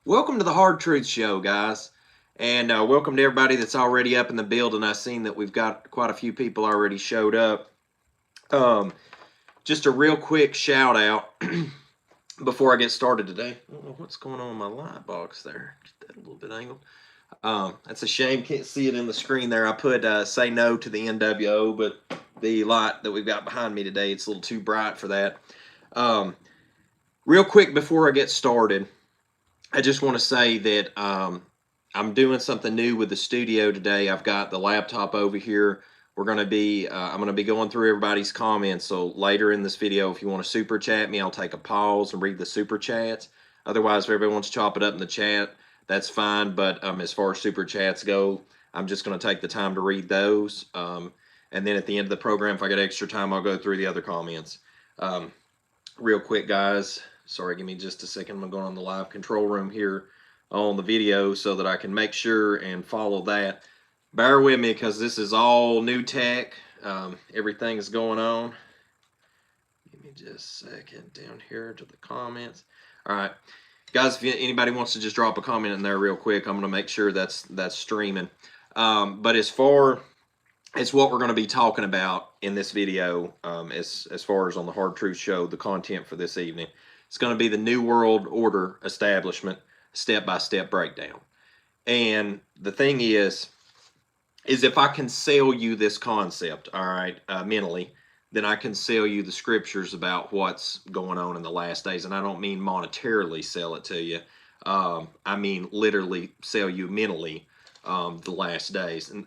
Welcome to the Hard Truth Show, guys. And welcome to everybody that's already up in the building. I've seen that we've got quite a few people already showed up. Just a real quick shout out before I get started today. I don't know what's going on with my light box there. Just that a little bit angled. That's a shame. Can't see it in the screen there. I put say no to the NW0, but the light that we've got behind me today, it's a little too bright for that. Real quick before I get started, I just want to say that I'm doing something new with the studio today. I've got the laptop over here. I'm going to be going through everybody's comments. So later in this video, if you want to super chat me, I'll take a pause and read the super chats. Otherwise, if everybody wants to chop it up in the chat, that's fine. But as far as super chats go, I'm just going to take the time to read those. And then at the end of the program, if I got extra time, I'll go through the other comments. Real quick, guys. Sorry, give me just a second. I'm going on the live control room here on the video so that I can make sure and follow that. Bear with me because this is all new tech. Everything is going on. Give me just a second down here to the comments. All right, guys, if anybody wants to just drop a comment in there real quick, I'm going to make sure that's streaming. But as far as what we're going to be talking about in this video, as far as on the Hard Truth Show, the content for this evening, it's going to be the New World Order establishment step-by-step breakdown. And the thing is if I can sell you this concept, all right, mentally, then I can sell you the scriptures about what's going on in the last days. And I don't mean monetarily sell it to you. I mean literally sell you mentally the last days. And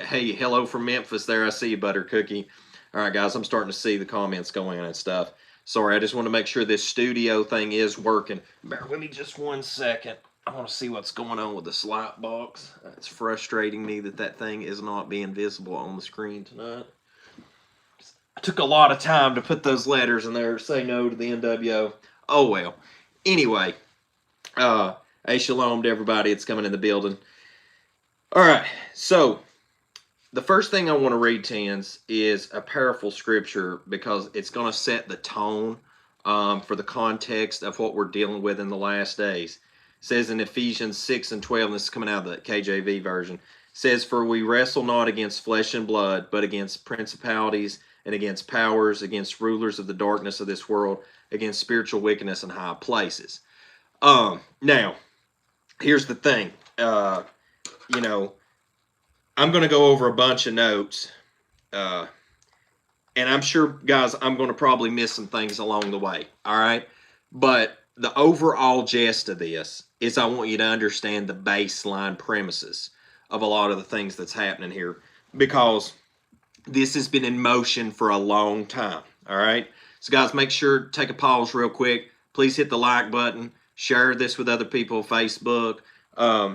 hey, hello from Memphis there. I see you, Butter Cookie. All right, guys, I'm starting to see the comments going on and stuff. Sorry, I just want to make sure this studio thing is working. Bear with me just 1 second. I want to see what's going on with this light box. It's frustrating me that thing is not being visible on the screen tonight. I took a lot of time to put those letters in there, say no to the NWO. Oh, well. Anyway, hey, shalom to everybody that's coming in the building. All right, so the first thing I want to read, Tens, is a powerful scripture because it's going to set the tone for the context of what we're dealing with in the last days. It says in Ephesians 6 and 12, and this is coming out of the KJV version, says, "For we wrestle not against flesh and blood, but against principalities and against powers, against rulers of the darkness of this world, against spiritual wickedness in high places." Now, here's the thing. I'm going to go over a bunch of notes, and I'm sure, guys, I'm going to probably miss some things along the way, all right? But the overall gist of this is I want you to understand the baseline premises of a lot of the things that's happening here, because this has been in motion for a long time, all right? So, guys, make sure, take a pause real quick. Please hit the like button. Share this with other people on Facebook.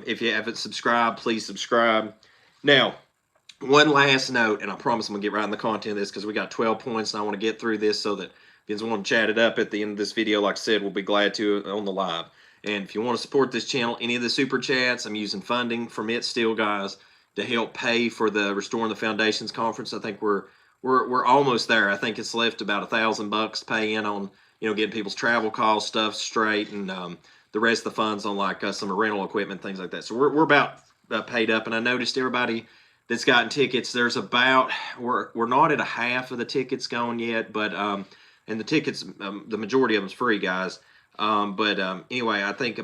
If you haven't subscribed, please subscribe. Now, one last note, and I promise I'm going to get right in the content of this because we got 12 points and I want to get through this so that if you want to chat it up at the end of this video, like I said, we'll be glad to on the live. And if you want to support this channel, any of the super chats, I'm using funding from it still, guys, to help pay for the Restoring the Foundations conference. I think we're almost there. I think it's left about $1,000 to pay in on, getting people's travel costs, stuff straight, and the rest of the funds on like some rental equipment, things like that. So we're about paid up, and I noticed everybody that's gotten tickets, there's about, we're not at a half of the tickets going yet, but and the tickets, the majority of them is free, guys. Anyway, I think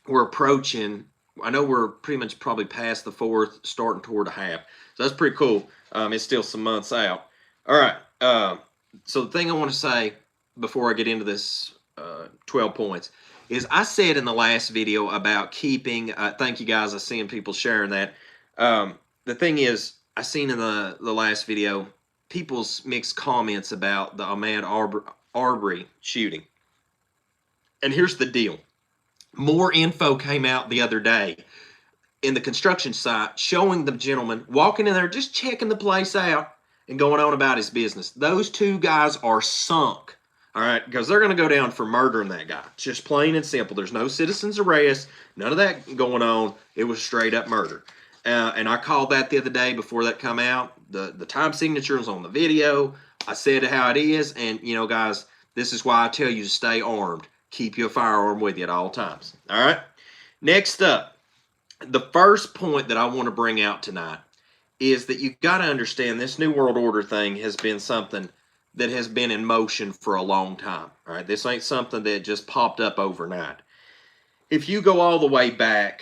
we're approaching, I know we're pretty much probably past the fourth, starting toward a half. So that's pretty cool. It's still some months out. All right. So the thing I want to say before I get into this 12 points is I said in the last video about keeping, thank you guys, I seen people sharing that. The thing is, I seen in the last video, people's mixed comments about the Ahmaud Arbery shooting. And here's the deal. More info came out the other day in the construction site showing the gentleman walking in there, just checking the place out and going on about his business. Those two guys are sunk. All right, because they're going to go down for murdering that guy. Just plain and simple. There's no citizen's arrest, none of that going on. It was straight up murder. And I called that the other day before that come out. The time signature was on the video. I said how it is. And, guys, this is why I tell you to stay armed. Keep your firearm with you at all times. All right. Next up, the first point that I want to bring out tonight is that you got to understand this New World Order thing has been something that has been in motion for a long time. All right. This ain't something that just popped up overnight. If you go all the way back,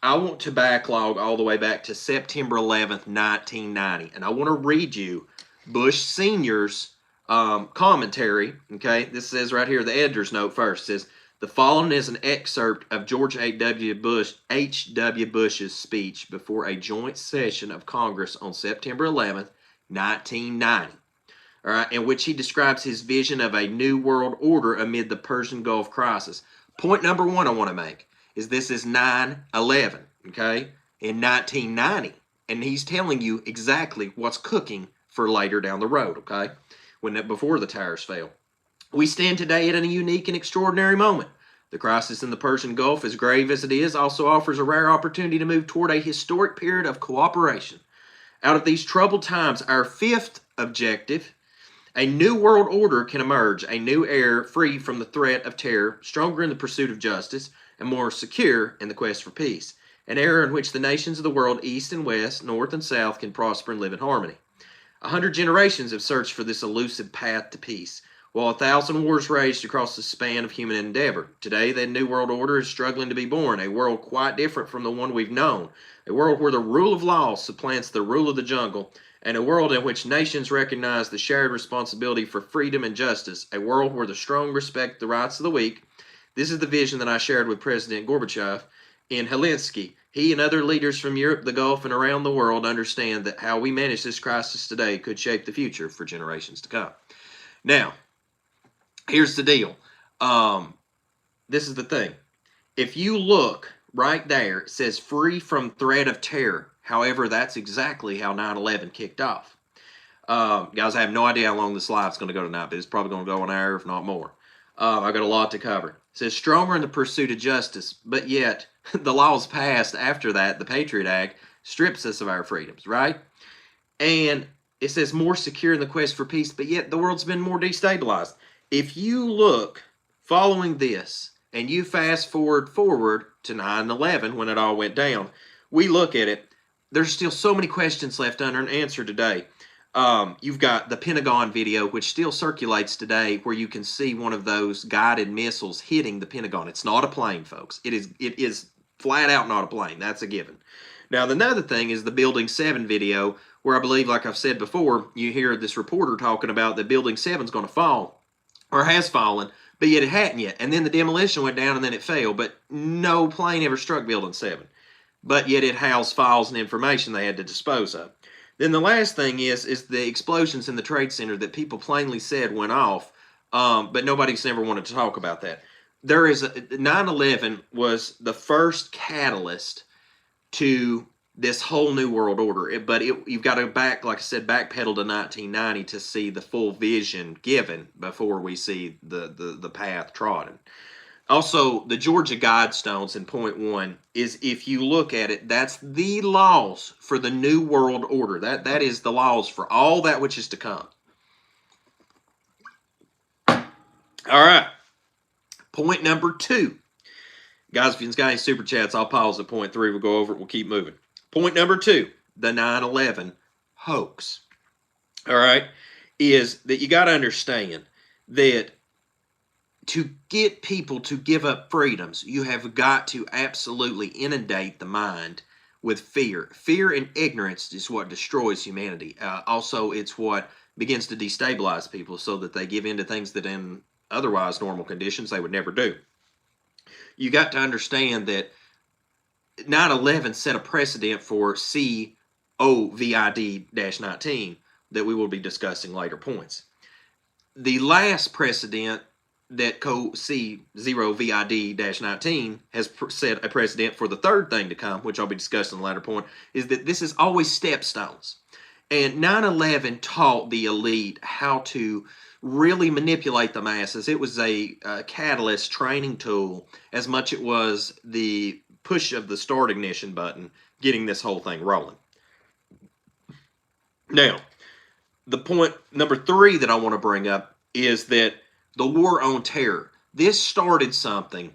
I want to backlog all the way back to September 11th, 1990. And I want to read you Bush Sr.'s commentary. Okay, this says right here, the editor's note first. It says, the following is an excerpt of George H.W. Bush's speech before a joint session of Congress on September 11th, 1990. All right, in which he describes his vision of a new world order amid the Persian Gulf crisis. Point number one I want to make is this is 9/11, okay, in 1990. And he's telling you exactly what's cooking for later down the road, okay, before the towers fell. We stand today at a unique and extraordinary moment. The crisis in the Persian Gulf, as grave as it is, also offers a rare opportunity to move toward a historic period of cooperation. Out of these troubled times, our fifth objective, a new world order, can emerge, a new era free from the threat of terror, stronger in the pursuit of justice, and more secure in the quest for peace. An era in which the nations of the world, east and west, north and south, can prosper and live in harmony. 100 generations have searched for this elusive path to peace, while 1,000 wars raged across the span of human endeavor. Today, the New World Order is struggling to be born, a world quite different from the one we've known, a world where the rule of law supplants the rule of the jungle, and a world in which nations recognize the shared responsibility for freedom and justice, a world where the strong respect the rights of the weak. This is the vision that I shared with President Gorbachev in Helsinki. He and other leaders from Europe, the Gulf, and around the world understand that how we manage this crisis today could shape the future for generations to come. Now, here's the deal. This is the thing. If you look right there, it says free from threat of terror. However, that's exactly how 9/11 kicked off. Guys, I have no idea how long this live is going to go tonight, but it's probably going to go an hour, if not more. I've got a lot to cover. It says stronger in the pursuit of justice, but yet the laws passed after that, the Patriot Act, strips us of our freedoms, right? And it says more secure in the quest for peace, but yet the world's been more destabilized. If you look following this and you fast forward to 9/11 when it all went down, we look at it, there's still so many questions left unanswered today. You've got the Pentagon video, which still circulates today, where you can see one of those guided missiles hitting the Pentagon. It's not a plane, folks. It is flat out not a plane. That's a given. Now, another thing is the Building 7 video, where I believe, like I've said before, you hear this reporter talking about that Building 7 is going to fall, or has fallen, but yet it hadn't yet. And then the demolition went down and then it fell, but no plane ever struck Building 7. But yet it housed files and information they had to dispose of. Then the last thing is the explosions in the Trade Center that people plainly said went off, but nobody's never wanted to talk about that. 9/11 was the first catalyst to this whole new world order. But you've got to like I said, backpedal to 1990 to see the full vision given before we see the path trodden. Also, the Georgia Guidestones in point 1 is, if you look at it, that's the laws for the New World Order. That is the laws for all that which is to come. All right. Point number 2. Guys, if you've got any super chats, I'll pause at point 3. We'll go over it. We'll keep moving. Point number 2, the 9/11 hoax. All right, is that you got to understand that to get people to give up freedoms, you have got to absolutely inundate the mind with fear. Fear and ignorance is what destroys humanity. Also, it's what begins to destabilize people so that they give in to things that in otherwise normal conditions they would never do. You got to understand that 9/11 set a precedent for COVID-19 that we will be discussing later points. The last precedent that COVID-19 has set a precedent for the third thing to come, which I'll be discussing in the latter point, is that this is always stepstones. And 9/11 taught the elite how to really manipulate the masses. It was a catalyst training tool as much as it was the push of the start ignition button, getting this whole thing rolling. Now, the point number 3 that I want to bring up is that the war on terror. this started something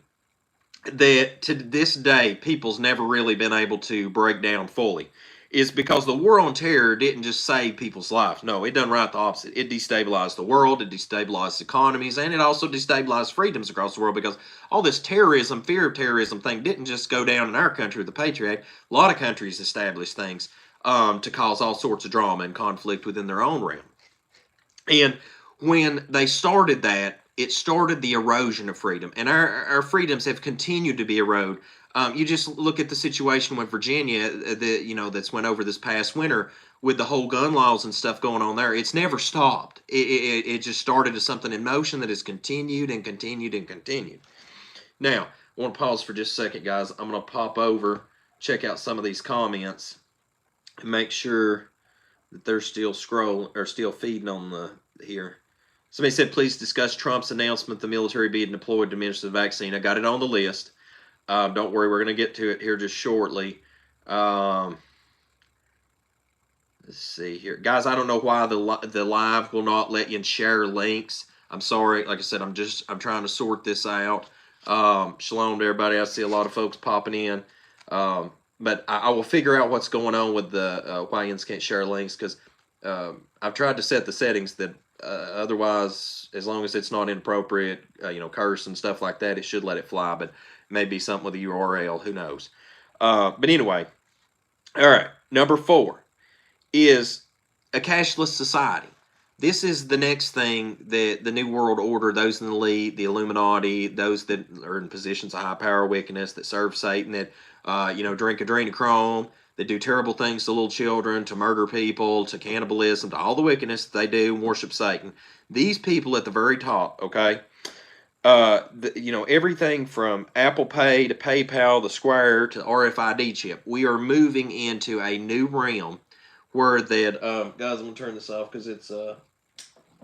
that to this day people's never really been able to break down fully. Is because the war on terror didn't just save people's lives. No, it done right the opposite. It destabilized the world, it destabilized economies, and it also destabilized freedoms across the world, because all this terrorism, fear of terrorism thing didn't just go down in our country with the Patriot Act. A lot of countries established things to cause all sorts of drama and conflict within their own realm. And when they started that, it started the erosion of freedom, and our freedoms have continued to be eroded. You just look at the situation with Virginia, that's went over this past winter with the whole gun laws and stuff going on there. It's never stopped. It just started as something in motion that has continued and continued and continued. Now, I want to pause for just a second, guys. I'm going to pop over, check out some of these comments, and make sure that they're still still feeding on the here. Somebody said, please discuss Trump's announcement the military being deployed to administer the vaccine. I got it on the list. Don't worry, we're going to get to it here just shortly. Let's see here. Guys, I don't know why the live will not let you share links. I'm sorry. Like I said, I'm trying to sort this out. Shalom to everybody. I see a lot of folks popping in. But I will figure out what's going on with the why you can't share links, because I've tried to set the settings that otherwise, as long as it's not inappropriate, curse and stuff like that, it should let it fly. But maybe something with the URL, who knows? But anyway, all right. Number 4 is a cashless society. This is the next thing that the New World Order, those in the elite, the Illuminati, those that are in positions of high power, wickedness, that serve Satan, that drink adrenochrome, that do terrible things to little children, to murder people, to cannibalism, to all the wickedness that they do, and worship Satan. These people at the very top, okay, everything from Apple Pay to PayPal, the Square to RFID chip. We are moving into a new realm where that, guys, I'm going to turn this off because it's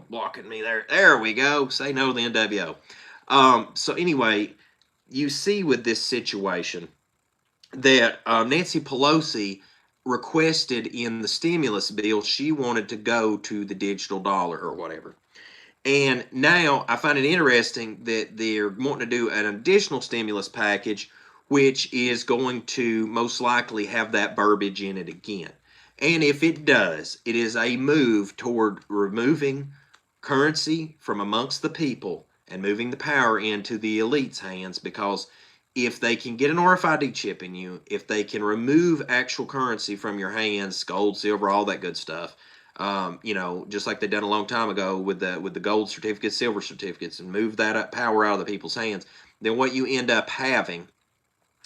blocking me there. There we go. Say no to the NW0. So anyway, you see with this situation that Nancy Pelosi requested in the stimulus bill, she wanted to go to the digital dollar or whatever. And now I find it interesting that they're wanting to do an additional stimulus package, which is going to most likely have that verbiage in it again. And if it does, it is a move toward removing currency from amongst the people and moving the power into the elite's hands, because if they can get an RFID chip in you, if they can remove actual currency from your hands, gold, silver, all that good stuff, just like they done a long time ago with the gold certificates, silver certificates, and move that power out of the people's hands, then what you end up having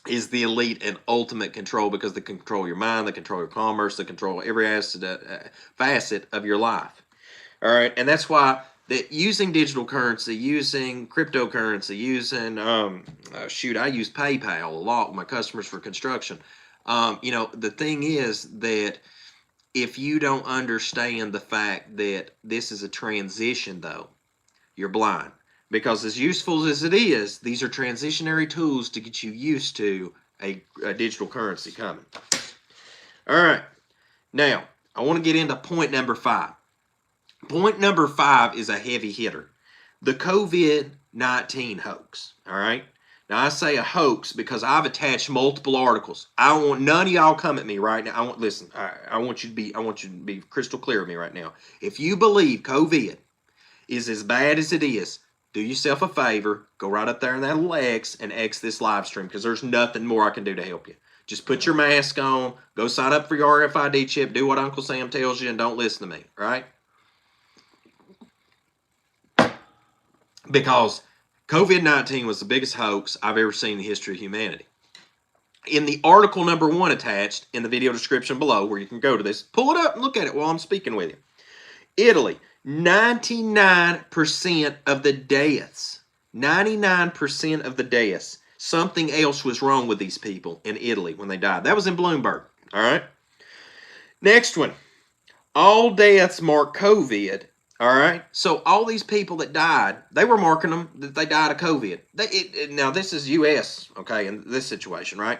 is the elite and ultimate control, because they control your mind, they control your commerce, they control every facet of your life. All right, and that's why that using digital currency, using cryptocurrency, using I use PayPal a lot with my customers for construction. The thing is that if you don't understand the fact that this is a transition, though, you're blind. Because as useful as it is, these are transitionary tools to get you used to a digital currency coming. All right. Now, I want to get into point number 5. Point number 5 is a heavy hitter. The COVID-19 hoax. All right. Now, I say a hoax because I've attached multiple articles. I don't want none of y'all come at me right now. I want you to be crystal clear with me right now. If you believe COVID is as bad as it is, do yourself a favor, go right up there in that little X and X this live stream, because there's nothing more I can do to help you. Just put your mask on, go sign up for your RFID chip, do what Uncle Sam tells you, and don't listen to me, right? Because COVID-19 was the biggest hoax I've ever seen in the history of humanity. In the article number 1 attached in the video description below, where you can go to this, pull it up and look at it while I'm speaking with you. Italy, 99% of the deaths, 99% of the deaths, something else was wrong with these people in Italy when they died. That was in Bloomberg, all right? Next one, all deaths mark COVID, all right? So all these people that died, they were marking them that they died of COVID. Now, this is U.S., okay, in this situation, right?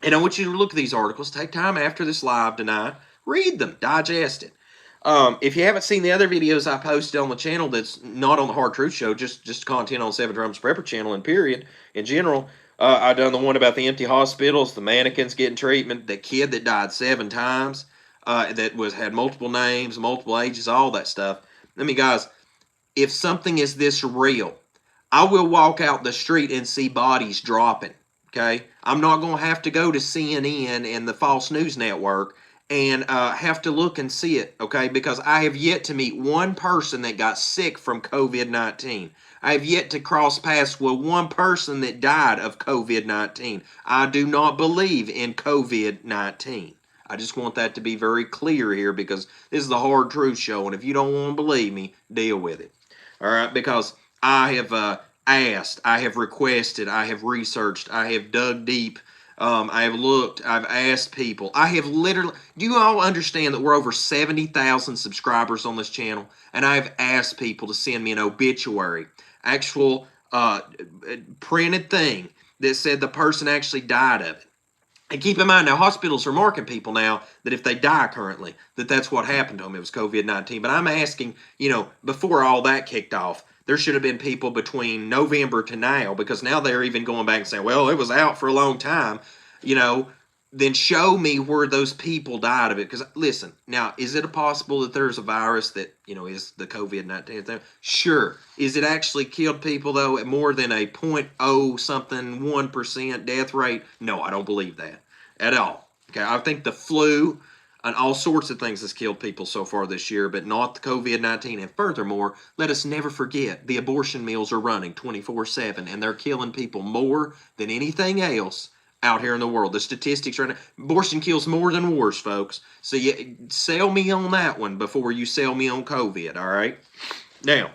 And I want you to look at these articles, take time after this live tonight, read them, digest it. If you haven't seen the other videos I posted on the channel that's not on the Hard Truth Show, just content on Seven Drums Prepper channel in period, in general, I done the one about the empty hospitals, the mannequins getting treatment, the kid that died 7 times, that had multiple names, multiple ages, all that stuff. I mean, guys, if something is this real, I will walk out the street and see bodies dropping. Okay, I'm not going to have to go to CNN and the false news network and have to look and see it. Okay, because I have yet to meet one person that got sick from COVID-19. I have yet to cross paths with one person that died of COVID-19. I do not believe in COVID-19. I just want that to be very clear here, because this is the Hard Truth Show, and if you don't want to believe me, deal with it. All right, because I have asked, I have requested, I have researched, I have dug deep, I have looked, I've asked people. I have literally, do you all understand that we're over 70,000 subscribers on this channel? And I've asked people to send me an obituary, actual printed thing that said the person actually died of it. And keep in mind, now, hospitals are marking people now that if they die currently, that's what happened to them. It was COVID-19. But I'm asking, before all that kicked off, there should have been people between November to now, because now they're even going back and saying, well, it was out for a long time, then show me where those people died of it. Because, listen, now, is it possible that there's a virus that, is the COVID-19 thing? Sure. Is it actually killed people, though, at more than a 0.0 something 1% death rate? No, I don't believe that at all. Okay, I think the flu and all sorts of things has killed people so far this year, but not the COVID-19. And furthermore, let us never forget, the abortion mills are running 24/7, and they're killing people more than anything else out here in the world. The statistics right now, abortion kills more than wars, folks. So you sell me on that one before you sell me on COVID, all right? Now,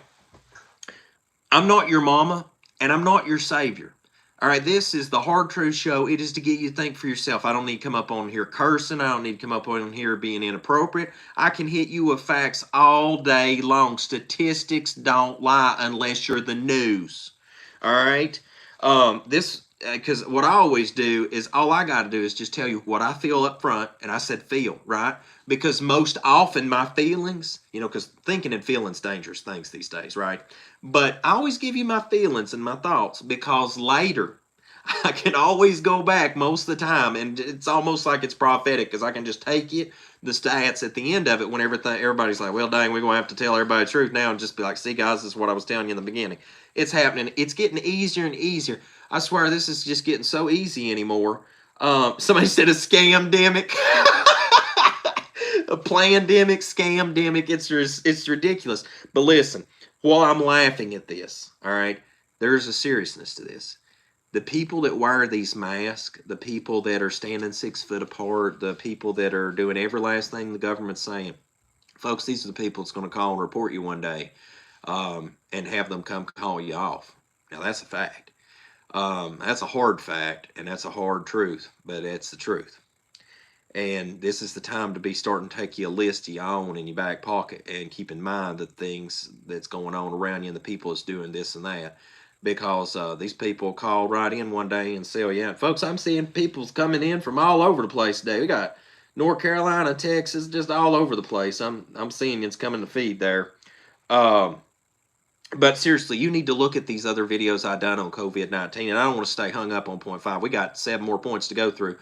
I'm not your mama, and I'm not your savior. All right, this is the Hard Truth Show. It is to get you to think for yourself. I don't need to come up on here cursing. I don't need to come up on here being inappropriate. I can hit you with facts all day long. Statistics don't lie unless you're the news. All right? Because what I always do is, all I got to do is just tell you what I feel up front, and I said feel, right? Because most often my feelings, because thinking and feeling's dangerous things these days, right? But I always give you my feelings and my thoughts, because later I can always go back most of the time, and it's almost like it's prophetic, because I can just take the stats at the end of it when everybody's like, well, dang, we're going to have to tell everybody the truth now, and just be like, see, guys, this is what I was telling you in the beginning. It's happening. It's getting easier and easier. I swear this is just getting so easy anymore. Somebody said a scam-demic. A plandemic, scam-demic. It's ridiculous. But listen, while I'm laughing at this, all right, there's a seriousness to this. The people that wear these masks, the people that are standing 6 foot apart, the people that are doing every last thing the government's saying, folks, these are the people that's going to call and report you one day, and have them come call you off. Now, that's a fact. That's a hard fact, and that's a hard truth, but it's the truth. And this is the time to be starting to take you a list of your own in your back pocket, and keep in mind the things that's going on around you and the people that's doing this and that. Because these people call right in one day and sell you out. Folks, I'm seeing people coming in from all over the place today. We got North Carolina, Texas, just all over the place. I'm seeing it's coming to feed there. But seriously, you need to look at these other videos I done on COVID-19, and I don't want to stay hung up on point 5. We got 7 more points to go through,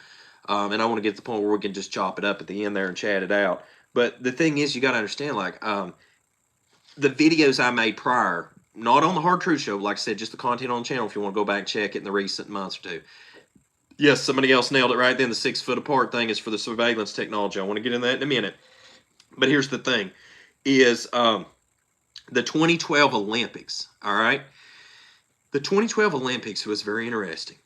and I want to get to the point where we can just chop it up at the end there and chat it out. But the thing is, you got to understand, like, the videos I made prior, not on the Hard Truth Show, like I said, just the content on the channel if you want to go back and check it in the recent months or two. Yes, somebody else nailed it right then. The 6 foot apart thing is for the surveillance technology. I want to get into that in a minute. But here's the thing, is the 2012 Olympics, all right? The 2012 Olympics was very interesting,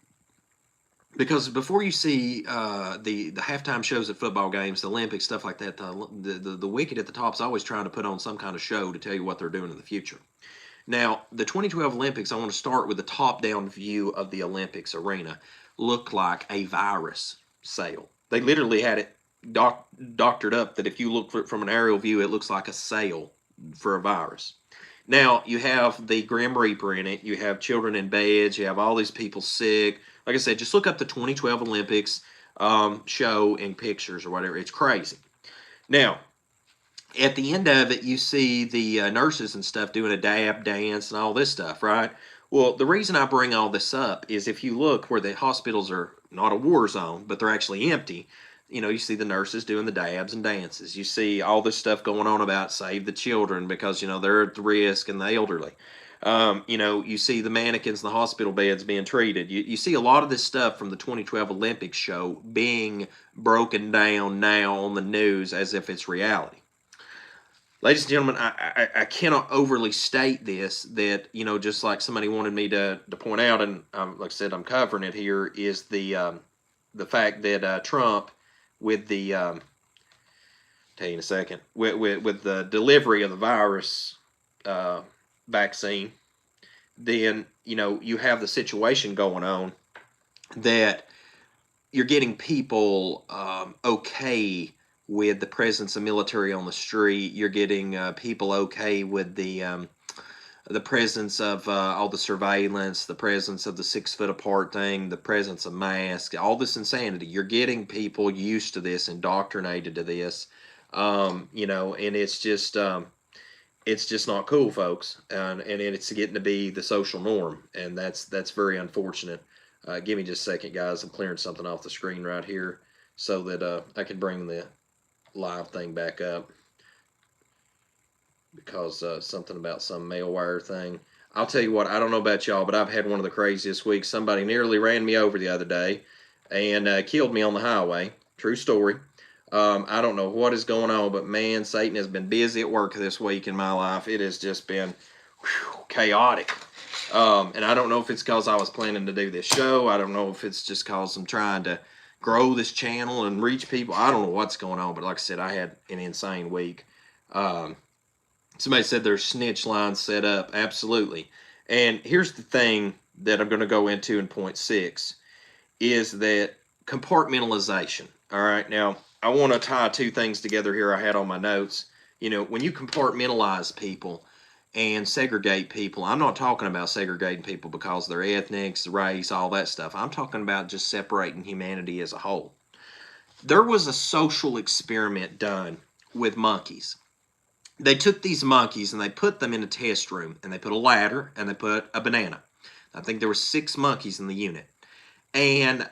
because before you see the halftime shows at football games, the Olympics, stuff like that, the wicked at the top is always trying to put on some kind of show to tell you what they're doing in the future. Now, the 2012 Olympics, I want to start with the top-down view of the Olympics arena. Looked like a virus sail. They literally had it doctored up that if you look from an aerial view, it looks like a sail for a virus. Now, you have the Grim Reaper in it. You have children in beds. You have all these people sick. Like I said, just look up the 2012 Olympics show and pictures or whatever. It's crazy. Now, At the end of it, you see the nurses and stuff doing a dab dance and all this stuff, right? Well, the reason I bring all this up is if you look where the hospitals are not a war zone, but they're actually empty, you see the nurses doing the dabs and dances. You see all this stuff going on about save the children because, they're at risk and the elderly. You see the mannequins in the hospital beds being treated. You see a lot of this stuff from the 2012 Olympics show being broken down now on the news as if it's reality. Ladies and gentlemen, I cannot overly state this, that, just like somebody wanted me to point out, and like I said, I'm covering it here, is the fact that Trump, with the, tell you in a second, with the delivery of the virus vaccine, then, you have the situation going on that you're getting people okay with the presence of military on the street. You're getting people okay with the presence of all the surveillance, the presence of the 6 foot apart thing, the presence of masks, all this insanity. You're getting people used to this, indoctrinated to this, and it's just not cool, folks, and it's getting to be the social norm, and that's very unfortunate. Give me just a second, guys. I'm clearing something off the screen right here so that I can bring the live thing back up, because something about some mail wire thing. I'll tell you what, I don't know about y'all, but I've had one of the craziest weeks. Somebody nearly ran me over the other day and killed me on the highway. True story. I don't know what is going on, but man, Satan has been busy at work this week in my life. It has just been chaotic. And I don't know if it's because I was planning to do this show. I don't know if it's just because I'm trying to grow this channel and reach people. I don't know what's going on, but like I said, I had an insane week. Somebody said there's snitch lines set up. Absolutely. And here's the thing that I'm going to go into in point 6 is that compartmentalization. All right. Now, I want to tie 2 things together here I had on my notes. When you compartmentalize people and segregate people, I'm not talking about segregating people because of their ethnics, race, all that stuff. I'm talking about just separating humanity as a whole. There was a social experiment done with monkeys. They took these monkeys and they put them in a test room, and they put a ladder and they put a banana. I think there were 6 monkeys in the unit. And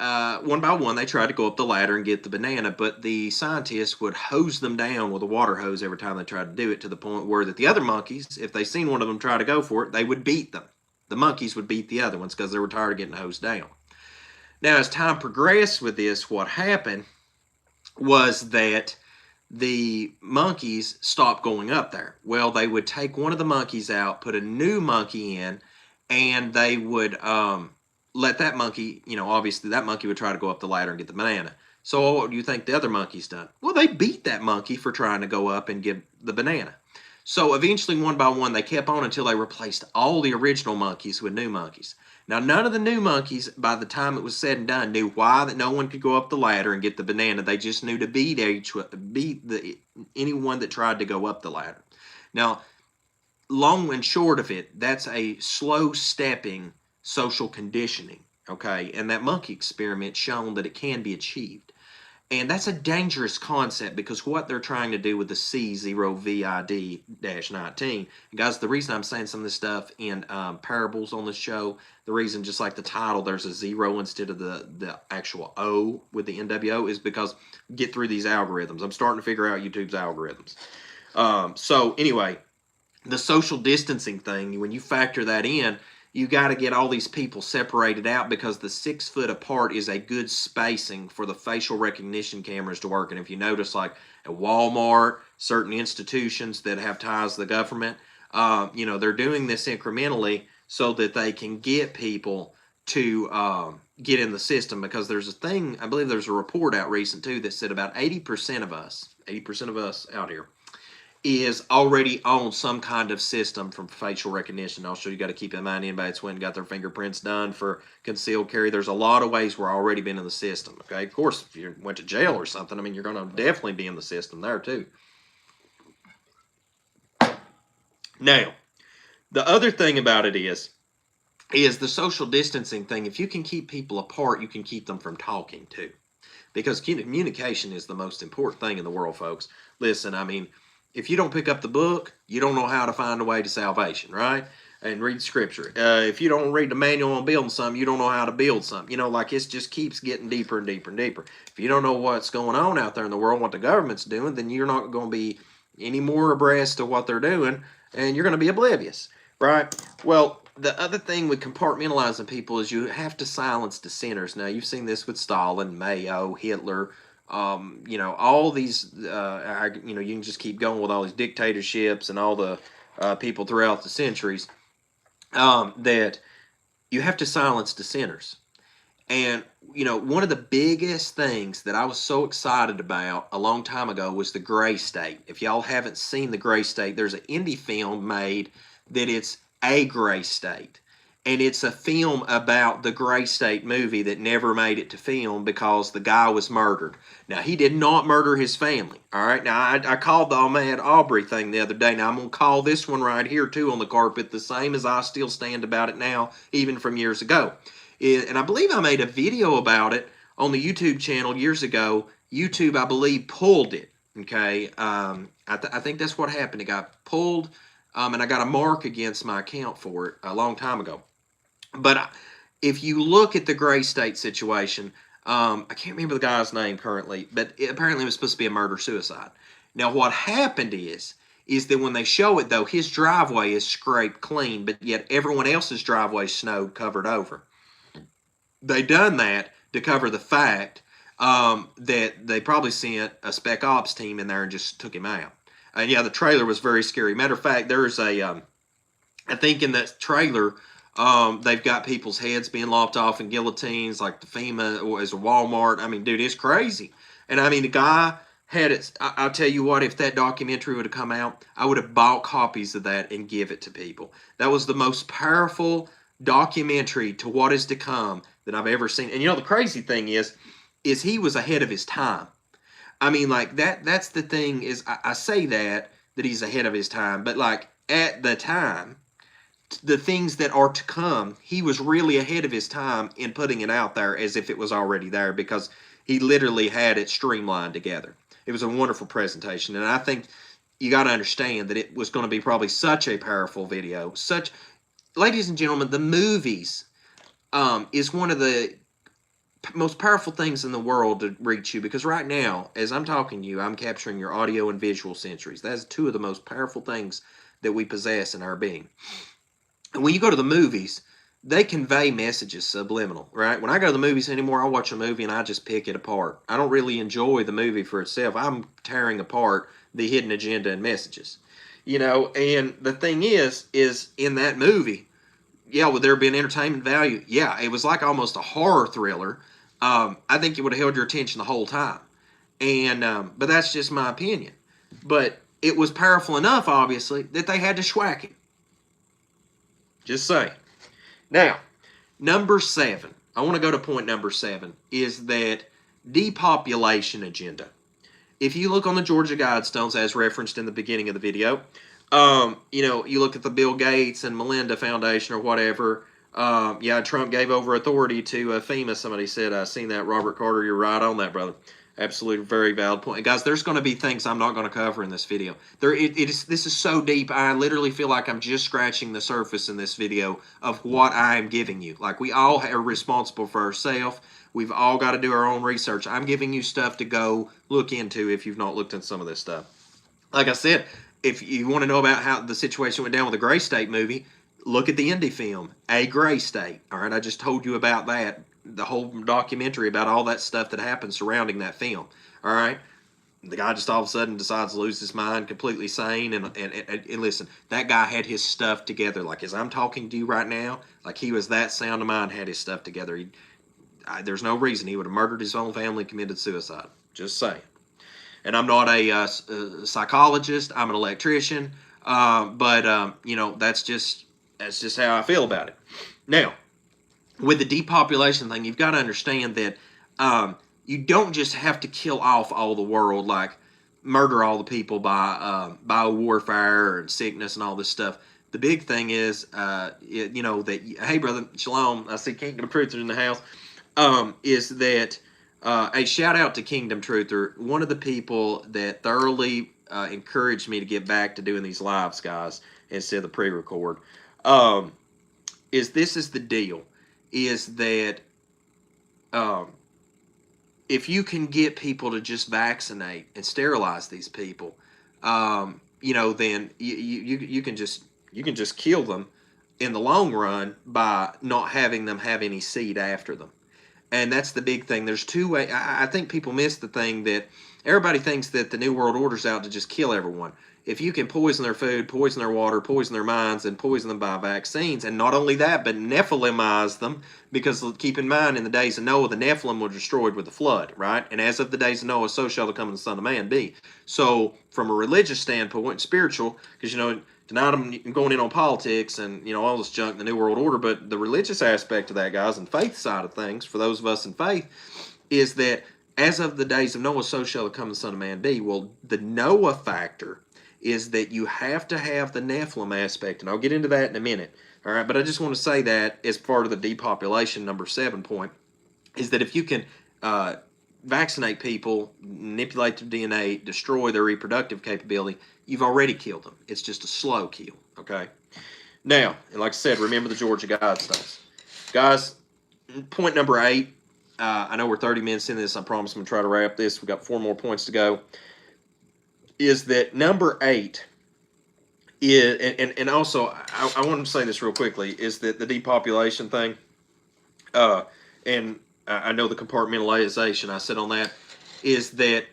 one by one, they tried to go up the ladder and get the banana, but the scientists would hose them down with a water hose every time they tried to do it, to the point where that the other monkeys, if they seen one of them try to go for it, they would beat them. The monkeys would beat the other ones because they were tired of getting hosed down. Now, as time progressed with this, what happened was that the monkeys stopped going up there. Well, they would take one of the monkeys out, put a new monkey in, and they would let that monkey, obviously that monkey would try to go up the ladder and get the banana. So what do you think the other monkey's done? Well, they beat that monkey for trying to go up and get the banana. So eventually, one by one, they kept on until they replaced all the original monkeys with new monkeys. Now, none of the new monkeys, by the time it was said and done, knew why that no one could go up the ladder and get the banana. They just knew to beat anyone that tried to go up the ladder. Now, long and short of it, that's a slow-stepping social conditioning, okay? And that monkey experiment shown that it can be achieved. And that's a dangerous concept, because what they're trying to do with the C0VID-19, guys, the reason I'm saying some of this stuff in parables on this show, the reason, just like the title, there's a 0 instead of the actual O with the NW0, is because get through these algorithms. I'm starting to figure out YouTube's algorithms. So anyway, the social distancing thing, when you factor that in, you got to get all these people separated out, because the 6 foot apart is a good spacing for the facial recognition cameras to work. And if you notice, like at Walmart, certain institutions that have ties to the government, they're doing this incrementally so that they can get people to get in the system. Because there's a thing, I believe there's a report out recent too that said about 80% of us out here is already on some kind of system from facial recognition. Also, you got to keep in mind, anybody that's went and got their fingerprints done for concealed carry, there's a lot of ways we're already been in the system. Okay, of course, if you went to jail or something, I mean, you're going to definitely be in the system there too. Now, the other thing about it is the social distancing thing. If you can keep people apart, you can keep them from talking too, because communication is the most important thing in the world, folks. Listen, I mean, If you don't pick up the book, you don't know how to find a way to salvation, right? And read scripture. If you don't read the manual on building something, you don't know how to build something. You know, like it just keeps getting deeper and deeper and deeper. If you don't know what's going on out there in the world, what the government's doing, then you're not going to be any more abreast of what they're doing, and you're going to be oblivious, right? Well, the other thing with compartmentalizing people is you have to silence dissenters. Now, you've seen this with Stalin, Mayo, Hitler, you know, all these, you know, you can just keep going with all these dictatorships and all the people throughout the centuries, that you have to silence dissenters. And, you know, one of the biggest things that I was so excited about a long time ago was the Gray State. If y'all haven't seen the Gray State, there's an indie film made that it's a Gray State. And it's a film about the Gray State movie that never made it to film because the guy was murdered. Now, he did not murder his family, all right? Now, I called the Ahmaud Arbery thing the other day. Now, I'm going to call this one right here, too, on the carpet, the same as I still stand about it now, even from years ago. And I believe I made a video about it on the YouTube channel years ago. YouTube, I believe, pulled it, okay? I think that's what happened. It got pulled, and I got a mark against my account for it a long time ago. But if you look at the Gray State situation, I can't remember the guy's name currently, but apparently it was supposed to be a murder-suicide. Now, what happened is that when they show it, though, his driveway is scraped clean, but yet everyone else's driveway is snowed covered over. They done that to cover the fact that they probably sent a spec ops team in there and just took him out. And yeah, the trailer was very scary. Matter of fact, there's a, I think in that trailer, they've got people's heads being lopped off in guillotines, like the FEMA or as a Walmart. I mean, dude, it's crazy. And I mean, the guy had it. I'll tell you what, if that documentary would have come out, I would have bought copies of that and give it to people. That was the most powerful documentary to what is to come that I've ever seen. And you know, the crazy thing is he was ahead of his time. I mean, like that's the thing is I say that he's ahead of his time, but like at the time, the things that are to come, he was really ahead of his time in putting it out there as if it was already there, because he literally had it streamlined together. It was a wonderful presentation, and I think you got to understand that it was going to be probably such a powerful video. Ladies and gentlemen, the movies is one of the most powerful things in the world to reach you, because right now, as I'm talking to you, I'm capturing your audio and visual sensories. That's two of the most powerful things that we possess in our being. And when you go to the movies, they convey messages subliminal, right? When I go to the movies anymore, I watch a movie and I just pick it apart. I don't really enjoy the movie for itself. I'm tearing apart the hidden agenda and messages. You know, and the thing is in that movie, yeah, would there have been entertainment value? Yeah, it was like almost a horror thriller. I think it would have held your attention the whole time. And but that's just my opinion. But it was powerful enough, obviously, that they had to schwack it. Just saying. Now, number 7. I want to go to point number 7, is that depopulation agenda. If you look on the Georgia Guidestones, as referenced in the beginning of the video, you know, you look at the Bill Gates and Melinda Foundation or whatever. Yeah, Trump gave over authority to FEMA. Somebody said, I seen that, Robert Carter. You're right on that, brother. Absolutely, very valid point. Guys, there's going to be things I'm not going to cover in this video. This is so deep, I literally feel like I'm just scratching the surface in this video of what I am giving you. Like, we all are responsible for ourselves. We've all got to do our own research. I'm giving you stuff to go look into if you've not looked into some of this stuff. Like I said, if you want to know about how the situation went down with the Gray State movie, look at the indie film, A Gray State. All right, I just told you about that. The whole documentary about all that stuff that happened surrounding that film. All right, the guy just all of a sudden decides to lose his mind, completely sane. And listen, that guy had his stuff together. Like as I'm talking to you right now, like he was that sound of mind, had his stuff together. There's no reason he would have murdered his own family, committed suicide. Just saying. And I'm not a psychologist. I'm an electrician. But you know, that's just how I feel about it. Now, with the depopulation thing, you've got to understand that you don't just have to kill off all the world, like murder all the people by biowarfare and sickness and all this stuff. The big thing is, you know, that, hey, brother, Shalom, I see Kingdom Truther in the house, is that a shout out to Kingdom Truther, one of the people that thoroughly encouraged me to get back to doing these lives, guys, instead of the pre-record. Um, this is the deal, is that um, if you can get people to just vaccinate and sterilize these people, then you can just kill them in the long run by not having them have any seed after them. And that's the big thing. There's two ways. I think people miss the thing that everybody thinks that the New World Order's out to just kill everyone. If you can poison their food, poison their water, poison their minds, and poison them by vaccines, and not only that, but Nephilimize them, because keep in mind, in the days of Noah, the Nephilim were destroyed with the flood, right? And as of the days of Noah, so shall the coming of the Son of Man be. So, from a religious standpoint, spiritual, because tonight I'm going in on politics and all this junk, the New World Order, but the religious aspect of that, guys, and faith side of things, for those of us in faith, is that as of the days of Noah, so shall the coming of the Son of Man be. Well, the Noah factor is that you have to have the Nephilim aspect, and I'll get into that in a minute. All right, but I just want to say that as part of the depopulation number 7 point, is that if you can vaccinate people, manipulate their DNA, destroy their reproductive capability, you've already killed them. It's just a slow kill, okay? Now, and like I said, remember the Georgia Guidestones. Guys, point number 8, I know we're 30 minutes into this. I promise I'm going to try to wrap this. We've got 4 more points to go. Is that number 8 is, and also, I want to say this real quickly, is that the depopulation thing, and I know the compartmentalization, I said on that, is that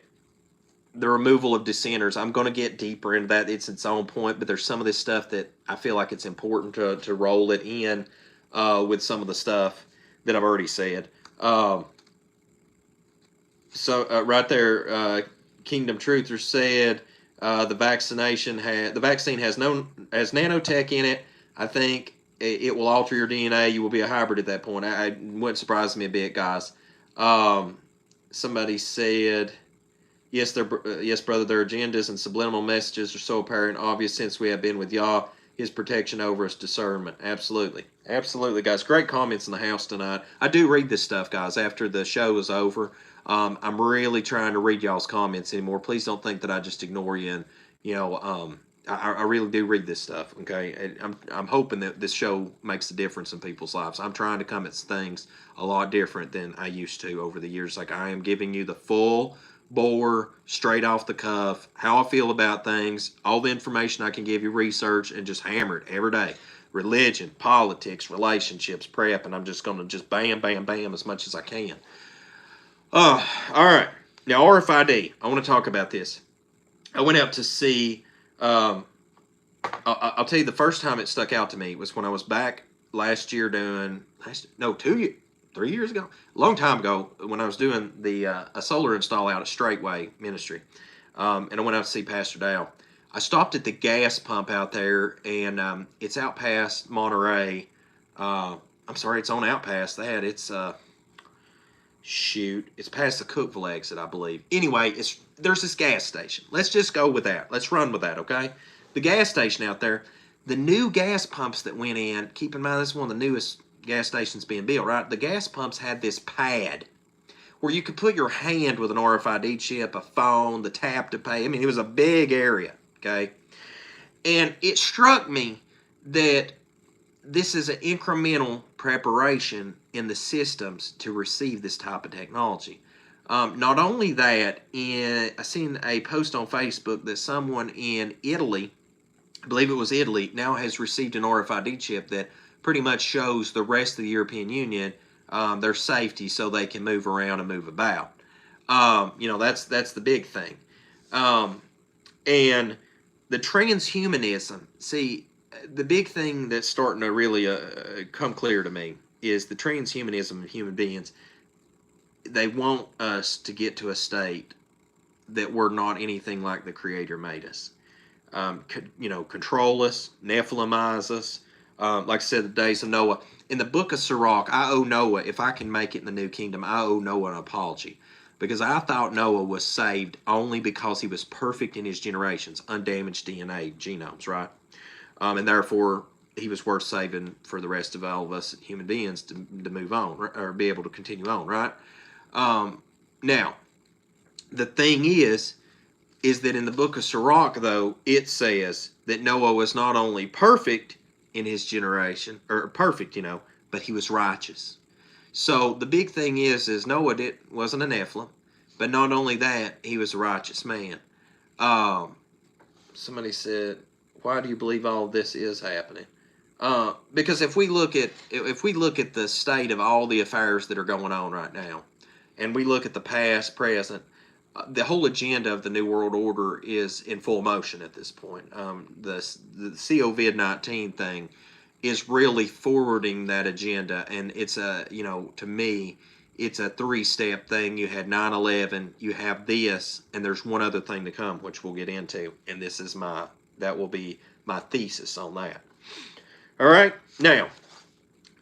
the removal of dissenters. I'm going to get deeper into that. It's its own point, but there's some of this stuff that I feel like it's important to roll it in with some of the stuff that I've already said. Right there, Kingdom Truther said the vaccine has nanotech in it. I think it will alter your DNA. You will be a hybrid at that point. It wouldn't surprise me a bit, guys. Somebody said, yes, brother, their agendas and subliminal messages are so apparent and obvious since we have been with Yah. His protection over us, discernment. Absolutely. Absolutely, guys. Great comments in the house tonight. I do read this stuff, guys, after the show is over. I'm really trying to read y'all's comments anymore. Please don't think that I just ignore you. And, I really do read this stuff, okay? I'm hoping that this show makes a difference in people's lives. I'm trying to come at things a lot different than I used to over the years. Like, I am giving you the full bore, straight off the cuff, how I feel about things, all the information I can give you, research, and just hammer it every day. Religion, politics, relationships, prep, and I'm just going to just bam, bam, bam as much as I can. All right. Now, RFID, I want to talk about this. I went out to see, I'll tell you, the first time it stuck out to me was when I was back last year doing, 3 years ago, a long time ago, when I was doing a solar install out at Straightway Ministry, and I went out to see Pastor Dow. I stopped at the gas pump out there, and it's out past Monterey. I'm sorry, it's on out past that. It's it's past the Cookville exit, I believe. Anyway, there's this gas station. Let's just go with that. Let's run with that, okay? The gas station out there, the new gas pumps that went in, keep in mind this is one of the newest gas stations being built, right? The gas pumps had this pad where you could put your hand with an RFID chip, a phone, the tap to pay. I mean, it was a big area, okay? And it struck me that this is an incremental preparation in the systems to receive this type of technology. Not only that, I seen a post on Facebook that someone in Italy, I believe it was Italy, now has received an RFID chip that pretty much shows the rest of the European Union their safety so they can move around and move about. That's the big thing. And the transhumanism, see, the big thing that's starting to really come clear to me is the transhumanism of human beings. They want us to get to a state that we're not anything like the Creator made us. Control us, Nephilimize us. Like I said, the days of Noah. In the book of Sirach, I owe Noah, if I can make it in the New Kingdom, I owe Noah an apology. Because I thought Noah was saved only because he was perfect in his generations, undamaged DNA, genomes, right? And therefore, he was worth saving for the rest of all of us human beings to move on, or be able to continue on, right? Now, the thing is, is that in the book of Sirach, though, it says that Noah was not only perfect in his generation, or perfect, but he was righteous. So the big thing is Noah wasn't a Nephilim, but not only that, he was a righteous man. Somebody said, "Why do you believe all of this is happening?" Because if we look at the state of all the affairs that are going on right now, and we look at the past, present, the whole agenda of the New World Order is in full motion at this point. The COVID-19 thing is really forwarding that agenda, and it's to me, it's a three-step thing. You had 9/11, you have this, and there's one other thing to come, which we'll get into, and that will be my thesis on that. All right, now,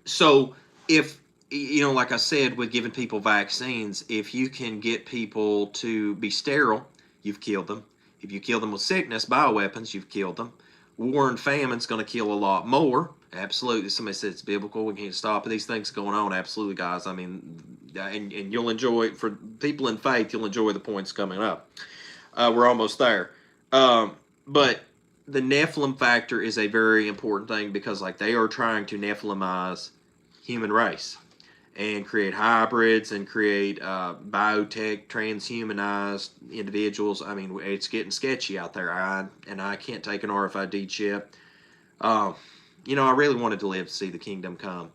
so if, like I said, with giving people vaccines, if you can get people to be sterile, you've killed them. If you kill them with sickness, bioweapons, you've killed them. War and famine's going to kill a lot more. Absolutely. Somebody said it's biblical. We can't stop these things going on. Absolutely, guys. I mean, and you'll enjoy, for people in faith, you'll enjoy the points coming up. We're almost there. But the Nephilim factor is a very important thing, because they are trying to Nephilimize human race and create hybrids and create biotech, transhumanized individuals. I mean, it's getting sketchy out there. I can't take an RFID chip. I really wanted to live to see the kingdom come.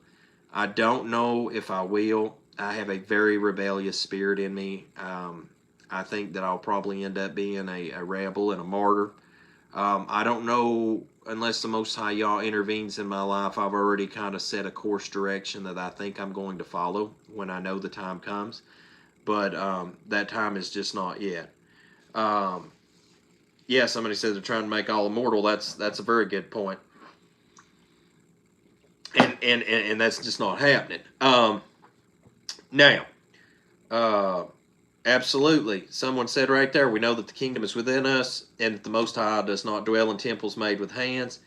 I don't know if I will. I have a very rebellious spirit in me. I think that I'll probably end up being a rebel and a martyr. I don't know, unless the Most High Yah intervenes in my life. I've already kind of set a course direction that I think I'm going to follow when I know the time comes. But that time is just not yet. Yeah, somebody says they're trying to make all immortal. That's a very good point. And that's just not happening. Now, absolutely. Someone said right there, we know that the kingdom is within us, and that the Most High does not dwell in temples made with hands.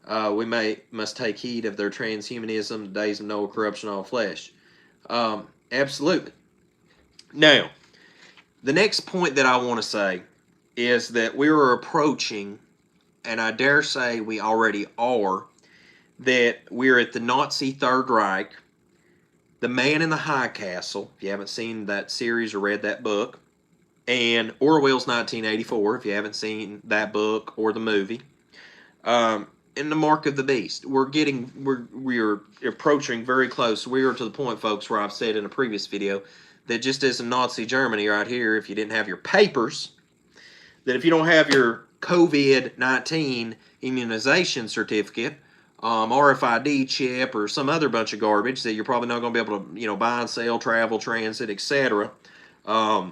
We must take heed of their transhumanism, the days of Noah, corruption, all flesh. Absolutely. Now, the next point that I want to say is that we are approaching, and I dare say we already are, that we're at the Nazi Third Reich, the Man in the High Castle, if you haven't seen that series or read that book, and Orwell's 1984, if you haven't seen that book or the movie, and the Mark of the Beast. We're approaching very close. We are to the point, folks, where I've said in a previous video that just as in Nazi Germany right here, if you didn't have your papers, that if you don't have your COVID-19 immunization certificate, RFID chip, or some other bunch of garbage that you're probably not going to be able to, buy and sell, travel, transit, etc. I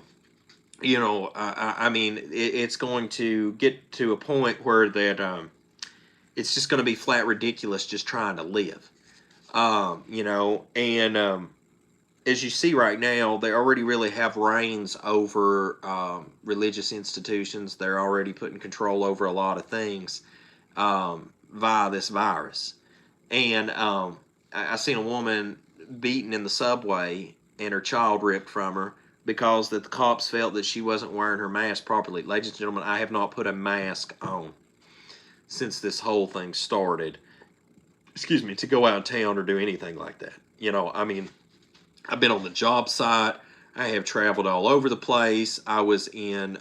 mean, it's going to get to a point where that it's just going to be flat ridiculous just trying to live. As you see right now, they already really have reins over religious institutions. They're already putting control over a lot of things via this virus. And I seen a woman beaten in the subway and her child ripped from her because that the cops felt that she wasn't wearing her mask properly. Ladies and gentlemen, I have not put a mask on since this whole thing started. Excuse me, to go out of town or do anything like that. I mean, I've been on the job site. I have traveled all over the place. I was in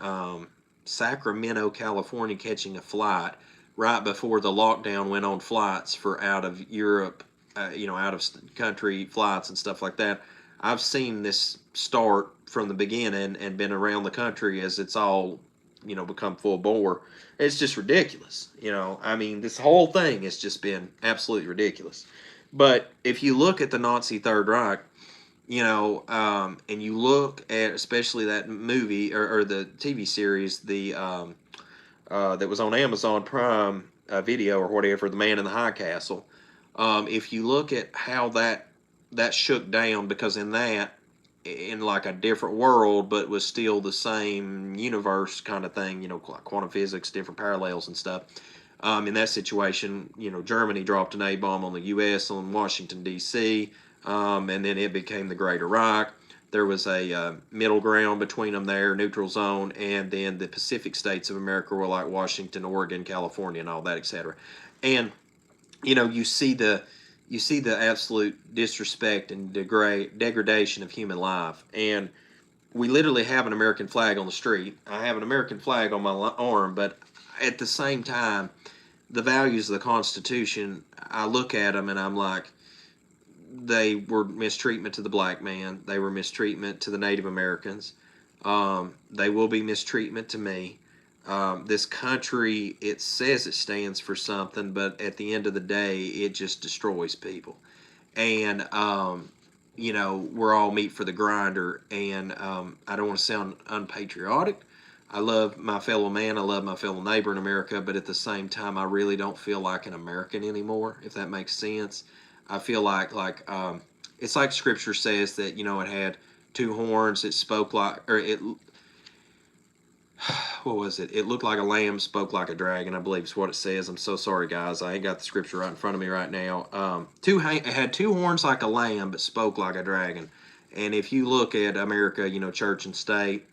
Sacramento, California, catching a flight right before the lockdown went on flights for out of Europe, out of country flights and stuff like that. I've seen this start from the beginning and been around the country as it's all, become full bore. It's just ridiculous. I mean, this whole thing has just been absolutely ridiculous. But if you look at the Nazi Third Reich, and you look at especially that movie or the TV series, that was on Amazon Prime Video or whatever, The Man in the High Castle. If you look at how that shook down, because in that, in like a different world, but was still the same universe kind of thing, like quantum physics, different parallels and stuff. In that situation, Germany dropped an A-bomb on the U.S. on Washington, D.C., and then it became the Great Iraq. there was a middle ground between them there, neutral zone, and then the Pacific states of America were like Washington, Oregon, California, and all that, etc. And you see the absolute disrespect and degradation of human life. And we literally have an American flag on the street. I have an American flag on my arm, but at the same time, the values of the Constitution, I look at them and I'm like, they were mistreatment to the black man. They were mistreatment to the Native Americans. They will be mistreatment to me. This country, it says it stands for something, but at the end of the day, it just destroys people. And, we're all meat for the grinder. And I don't want to sound unpatriotic. I love my fellow man. I love my fellow neighbor in America. But at the same time, I really don't feel like an American anymore, if that makes sense. I feel like it's like Scripture says that, it had two horns. It spoke like, or it, what was it? It looked like a lamb, spoke like a dragon, I believe is what it says. I'm so sorry, guys. I ain't got the Scripture right in front of me right now. It had two horns like a lamb, but spoke like a dragon. And if you look at America, church and state,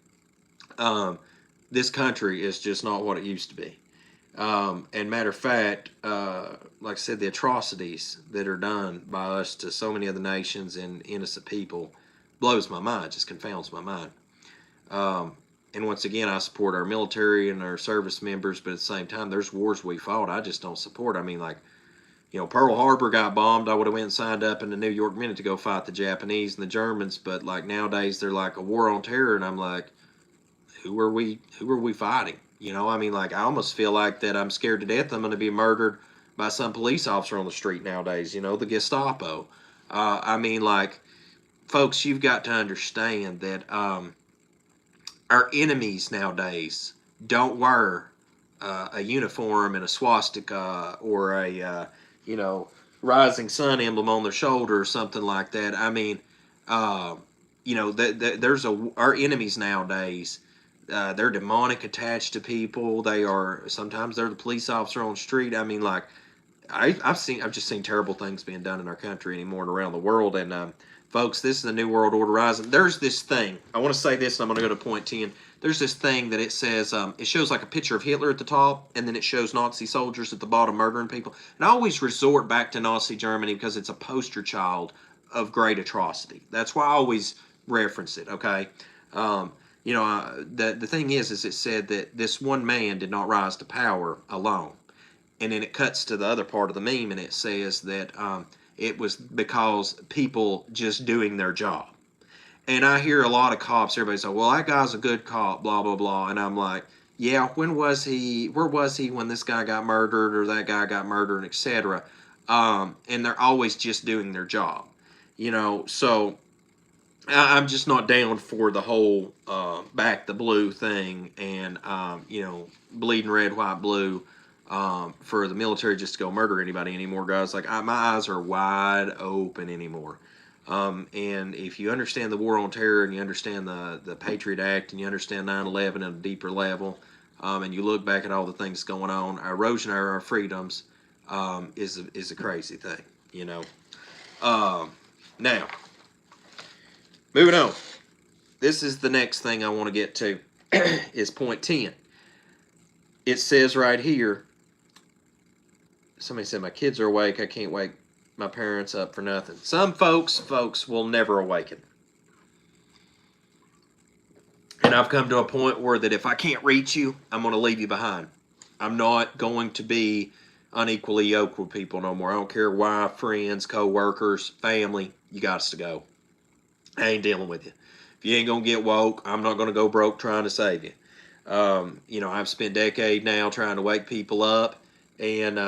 this country is just not what it used to be. And matter of fact, like I said, the atrocities that are done by us to so many other nations and innocent people blows my mind, just confounds my mind. And once again, I support our military and our service members, but at the same time, there's wars we fought I just don't support. I mean, Pearl Harbor got bombed. I would have went and signed up in the New York Minute to go fight the Japanese and the Germans, but nowadays they're like a war on terror, and I'm like, who are we fighting? I almost feel like that I'm scared to death I'm going to be murdered by some police officer on the street nowadays, the Gestapo. Folks, you've got to understand that our enemies nowadays don't wear a uniform and a swastika or a, rising sun emblem on their shoulder or something like that. Our enemies nowadays, they're demonic, attached to people. Sometimes they're the police officer on the street. I've just seen terrible things being done in our country anymore and around the world. And folks, this is the New World Order rising. There's this thing. I want to say this, and I'm going to go to point 10. There's this thing that it says, it shows like a picture of Hitler at the top, and then it shows Nazi soldiers at the bottom murdering people. And I always resort back to Nazi Germany because it's a poster child of great atrocity. That's why I always reference it, okay? The thing is it said that this one man did not rise to power alone. And then it cuts to the other part of the meme, and it says that it was because people just doing their job. And I hear a lot of cops, everybody say, well, that guy's a good cop, blah, blah, blah. And I'm like, yeah, where was he when this guy got murdered or that guy got murdered, etc. And they're always just doing their job. So I'm just not down for the whole back the blue thing and, bleeding red, white, blue for the military just to go murder anybody anymore, guys. My eyes are wide open anymore. And if you understand the war on terror and you understand the Patriot Act and you understand 9/11 at a deeper level, and you look back at all the things going on, our erosion of our freedoms is a crazy thing, Now, moving on. This is the next thing I want to get to is point 10. It says right here, somebody said, my kids are awake. I can't wake my parents up for nothing. Some folks will never awaken. And I've come to a point where that if I can't reach you, I'm going to leave you behind. I'm not going to be unequally yoked with people no more. I don't care why, friends, co-workers, family, you got to go. I ain't dealing with you. If you ain't going to get woke, I'm not going to go broke trying to save you. I've spent decades now trying to wake people up. And,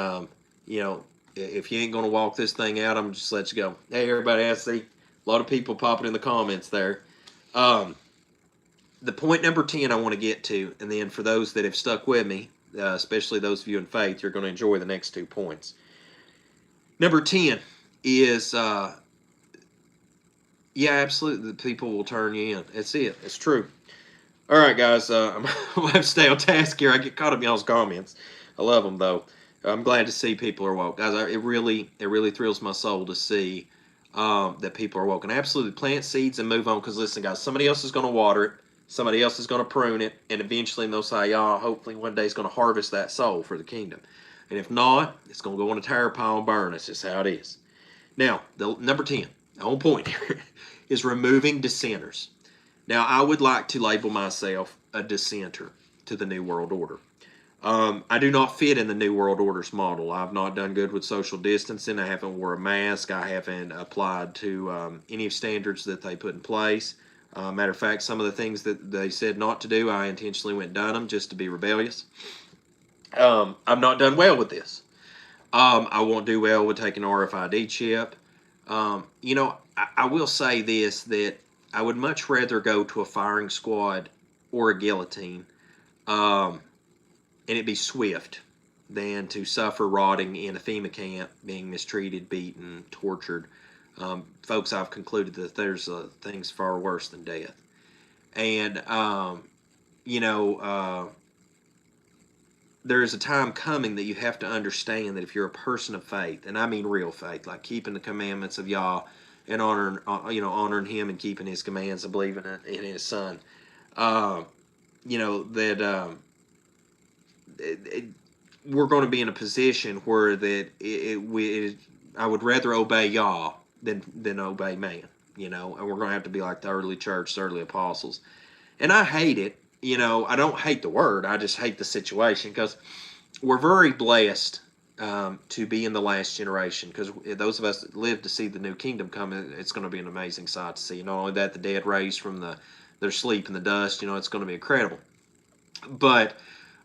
if you ain't going to walk this thing out, I'm going to just let you go. Hey, everybody, I see a lot of people popping in the comments there. The point number 10 I want to get to, and then for those that have stuck with me, especially those of you in faith, you're going to enjoy the next 2 points. Number 10 is, absolutely, the people will turn you in. That's it. It's true. All right, guys, I'm going to have to stay on task here. I get caught up in y'all's comments. I love them, though. I'm glad to see people are woke. Guys, it really thrills my soul to see that people are woken. Absolutely, plant seeds and move on. Because listen, guys, somebody else is going to water it, somebody else is going to prune it, and eventually they'll say, "Y'all, hopefully one day is going to harvest that soul for the kingdom." And if not, it's going to go on a tire pile and burn. That's just how it is. Now, the number 10, on point here, is removing dissenters. Now, I would like to label myself a dissenter to the New World Order. I do not fit in the New World Order's model. I've not done good with social distancing. I haven't wore a mask. I haven't applied to any standards that they put in place. Matter of fact, some of the things that they said not to do, I intentionally went and done them just to be rebellious. I've not done well with this. I won't do well with taking an RFID chip. I will say this, that I would much rather go to a firing squad or a guillotine, and it be swift, than to suffer rotting in a FEMA camp, being mistreated, beaten, tortured. Folks, I've concluded that there's things far worse than death. And, you know, there is a time coming that you have to understand that if you're a person of faith, and I mean real faith, like keeping the commandments of Yah and honoring Him and keeping His commands and believing in His Son, that we're going to be in a position where I would rather obey Yah than obey man, and we're going to have to be like the early church, the early apostles. And I hate it. I don't hate the word. I just hate the situation, because we're very blessed to be in the last generation, because those of us that live to see the new kingdom come, it's going to be an amazing sight to see. Not only that, the dead raised from their sleep in the dust, it's going to be incredible. But,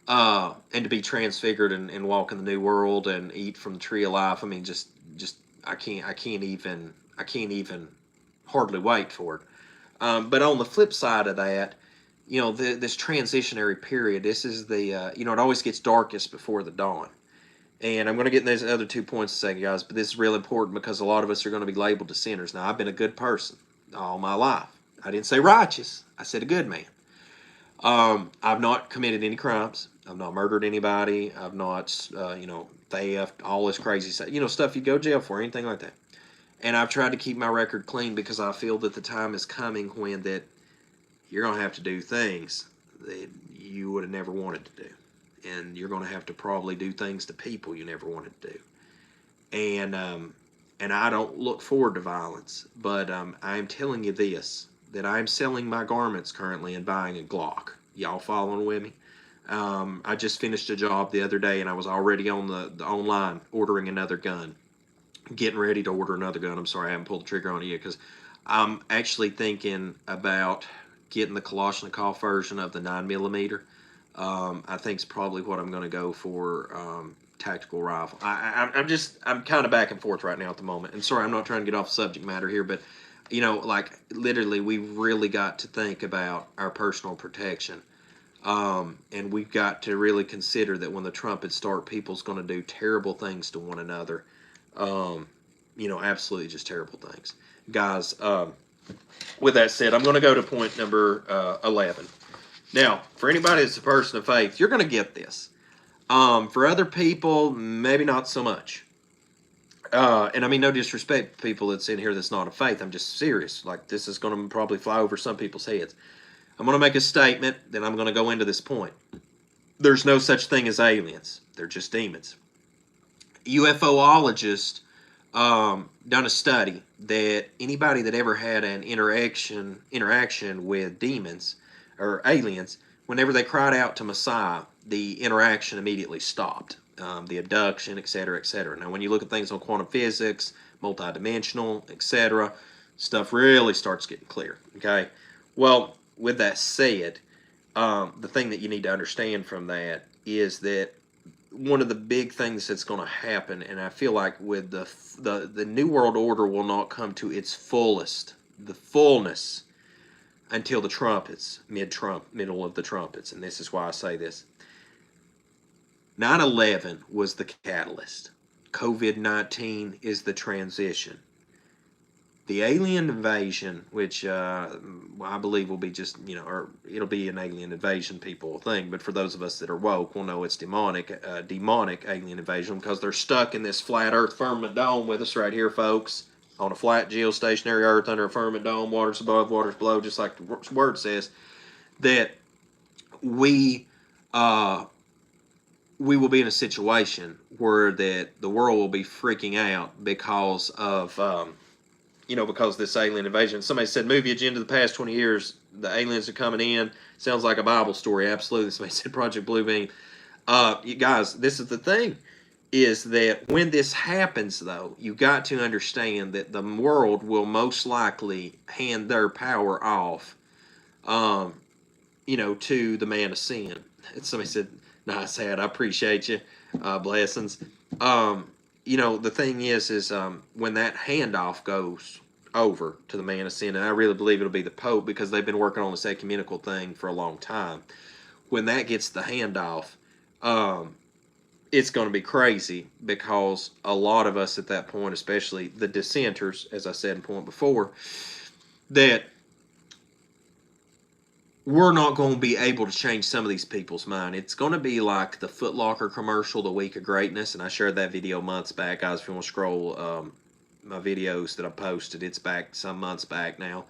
and to be transfigured and walk in the new world and eat from the tree of life, I mean, just I can't even hardly wait for it. But on the flip side of that, this transitionary period, this is it always gets darkest before the dawn. And I'm going to get in those other 2 points in a second, guys, but this is real important because a lot of us are going to be labeled as sinners. Now, I've been a good person all my life. I didn't say righteous. I said a good man. I've not committed any crimes. I've not murdered anybody. I've not, theft, all this crazy stuff, stuff you go to jail for, anything like that. And I've tried to keep my record clean because I feel that the time is coming when that you're going to have to do things that you would have never wanted to do. And you're going to have to probably do things to people you never wanted to do. And I don't look forward to violence, but I'm telling you this, that I'm selling my garments currently and buying a Glock. Y'all following with me? I just finished a job the other day, and I was already on the online ordering another gun, getting ready to order another gun. I'm sorry, I haven't pulled the trigger on it yet, because I'm actually thinking about getting the Kalashnikov version of the 9mm. I think it's probably what I'm going to go for. Tactical rifle. I'm kind of back and forth right now at the moment. And sorry, I'm not trying to get off subject matter here, but literally, we've really got to think about our personal protection. And we've got to really consider that when the trumpets start, people's going to do terrible things to one another. Absolutely just terrible things. Guys, with that said, I'm going to go to point number 11. Now, for anybody that's a person of faith, you're going to get this. For other people, maybe not so much. And I mean, no disrespect to people that's in here that's not of faith. I'm just serious. Like, this is going to probably fly over some people's heads. I'm going to make a statement, then I'm going to go into this point. There's no such thing as aliens. They're just demons. UFOologists done a study that anybody that ever had an interaction with demons or aliens, whenever they cried out to Messiah, the interaction immediately stopped. The abduction, etc., etc. Now, when you look at things on quantum physics, multidimensional, etc., stuff really starts getting clear. Okay? Well, with that said, the thing that you need to understand from that is that one of the big things that's going to happen, and I feel like with the New World Order will not come to its fullness, until the trumpets, middle of the trumpets. And this is why I say this. 9/11 was the catalyst. COVID-19 is the transition. The alien invasion, which I believe will be just, or it'll be an alien invasion, people will think, but for those of us that are woke, we'll know it's demonic alien invasion, because they're stuck in this flat earth firmament dome with us right here, folks. on a flat geostationary earth under a firmament dome, waters above, waters below, just like the word says, that we will be in a situation where that the world will be freaking out because of because of this alien invasion. Somebody said movie agenda the past 20 years, the aliens are coming in. Sounds like a Bible story. Absolutely. Somebody said Project Bluebeam. You guys, this is the thing, is that when this happens, though, you got to understand that the world will most likely hand their power off, to the man of sin. And somebody said, nice hat, I appreciate you. Blessings. The thing is when that handoff goes over to the man of sin, and I really believe it'll be the Pope because they've been working on this ecumenical thing for a long time. When that gets the handoff, it's going to be crazy because a lot of us at that point, especially the dissenters, as I said in point before, that we're not going to be able to change some of these people's mind. It's going to be like the Foot Locker commercial, The Week of Greatness, and I shared that video months back. Guys, if you want to scroll my videos that I posted, it's back some months back now.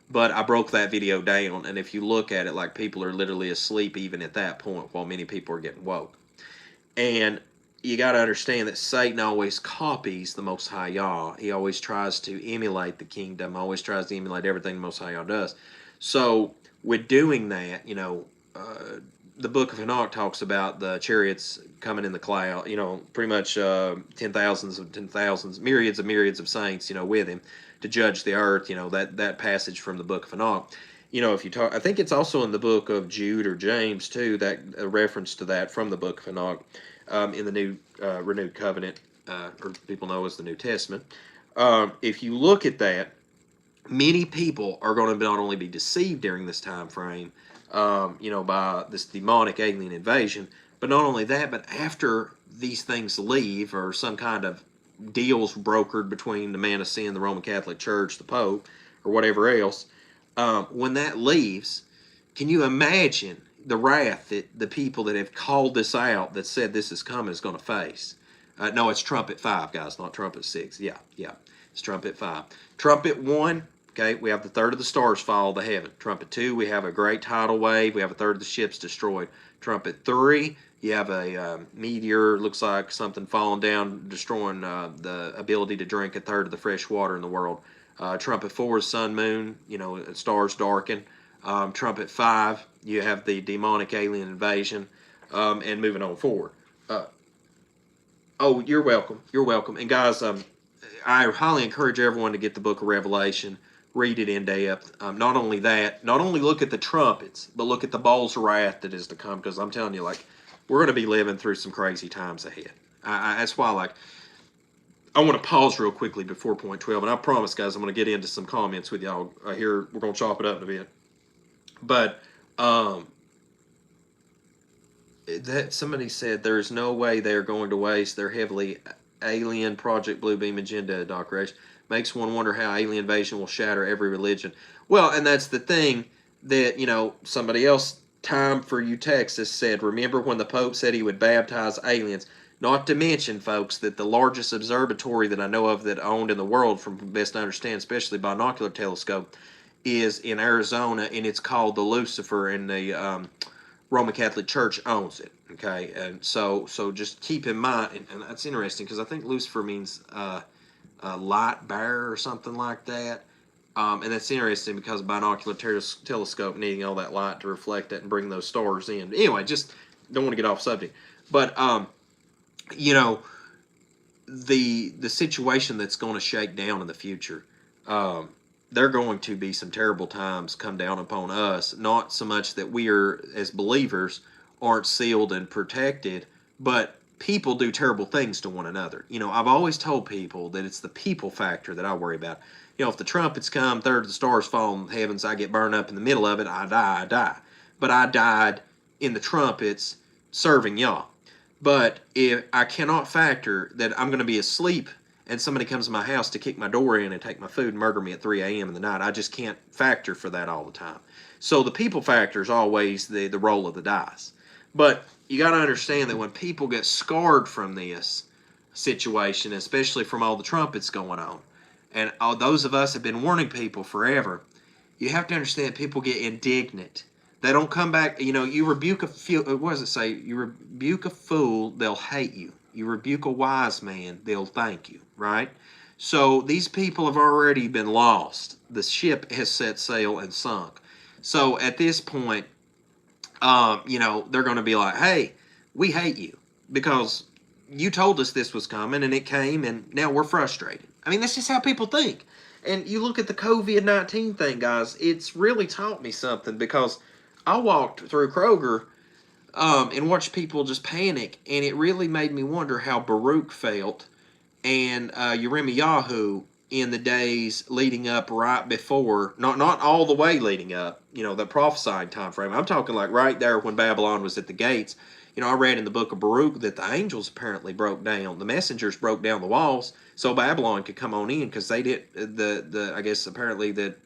But I broke that video down, and if you look at it, like, people are literally asleep even at that point while many people are getting woke. And you got to understand that Satan always copies the Most High Yah. He always tries to emulate the kingdom, always tries to emulate everything the Most High Yah does. So with doing that, the book of Enoch talks about the chariots coming in the cloud, pretty much 10,000s of 10,000s, myriads of saints, with him to judge the earth, that passage from the book of Enoch. If you talk, I think it's also in the book of Jude or James too, that a reference to that from the book of Enoch, in the new renewed covenant, or people know as the New Testament. If you look at that, many people are going to not only be deceived during this time frame, by this demonic alien invasion, but not only that, but after these things leave, or some kind of deals brokered between the man of sin, the Roman Catholic Church, the Pope, or whatever else, when that leaves, can you imagine the wrath that the people that have called this out, that said this is coming, is going to face? No, it's trumpet 5, guys, not trumpet 6. Yeah, it's trumpet 5. Trumpet 1, okay, we have the third of the stars fall to heaven. Trumpet 2, we have a great tidal wave. We have a third of the ships destroyed. Trumpet 3, you have a meteor, looks like something falling down, destroying the ability to drink a third of the fresh water in the world. Trumpet 4 is sun, moon, stars darken. Trumpet 5, you have the demonic alien invasion, and moving on forward. Oh, you're welcome. You're welcome. And guys, I highly encourage everyone to get the book of Revelation, read it in depth. Not only that, not only look at the trumpets, but look at the bowls of wrath that is to come, because I'm telling you, we're going to be living through some crazy times ahead. That's why, I want to pause real quickly before point 12, and I promise, guys, I'm going to get into some comments with y'all here. We're going to chop it up in a bit. But that somebody said there's no way they're going to waste their heavily alien Project Bluebeam agenda, Dr. H. Makes one wonder how alien invasion will shatter every religion. Well, and that's the thing that, somebody else, Time for You Texas, said, remember when the Pope said he would baptize aliens? Not to mention, folks, that the largest observatory that I know of that owned in the world, from best I understand, especially binocular telescope, is in Arizona, and it's called the Lucifer, and the Roman Catholic Church owns it. Okay, and so just keep in mind, and that's interesting because I think Lucifer means light bearer or something like that. And that's interesting because binocular telescope needing all that light to reflect that and bring those stars in. Anyway, just don't want to get off subject. But the situation that's going to shake down in the future, there are going to be some terrible times come down upon us. Not so much that we are, as believers, aren't sealed and protected, but people do terrible things to one another. I've always told people that it's the people factor that I worry about. If the trumpets come, third of the stars fall in the heavens, I get burned up in the middle of it, I die. But I died in the trumpets serving Yah. But if I cannot factor that I'm going to be asleep and somebody comes to my house to kick my door in and take my food and murder me at 3 a.m. in the night, I just can't factor for that all the time. So the people factor is always the roll of the dice. But you got to understand that when people get scarred from this situation, especially from all the trumpets going on, and all those of us have been warning people forever. You have to understand people get indignant. They don't come back. You rebuke a fool. What does it say? You rebuke a fool, they'll hate you. You rebuke a wise man, they'll thank you. Right? So these people have already been lost. The ship has set sail and sunk. So at this point, they're going to be like, hey, we hate you because you told us this was coming and it came and now we're frustrated. I mean, that's just how people think. And you look at the COVID-19 thing, guys, it's really taught me something because I walked through Kroger and watched people just panic, and it really made me wonder how Baruch felt and Yirmiyahu in the days leading up right before, not all the way leading up, the prophesied time frame. I'm talking like right there when Babylon was at the gates. I read in the book of Baruch that the angels apparently broke down, the messengers broke down the walls so Babylon could come on in because they did I guess apparently that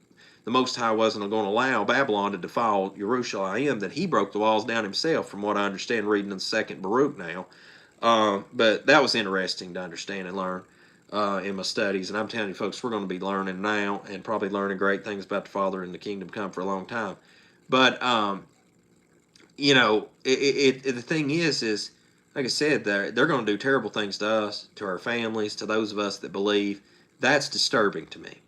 the Most High wasn't going to allow Babylon to defile Jerusalem, that he broke the walls down himself, from what I understand reading in the second Baruch now. But that was interesting to understand and learn in my studies. And I'm telling you, folks, we're going to be learning now and probably learning great things about the Father and the kingdom come for a long time. But, the thing is, like I said, they're going to do terrible things to us, to our families, to those of us that believe. That's disturbing to me.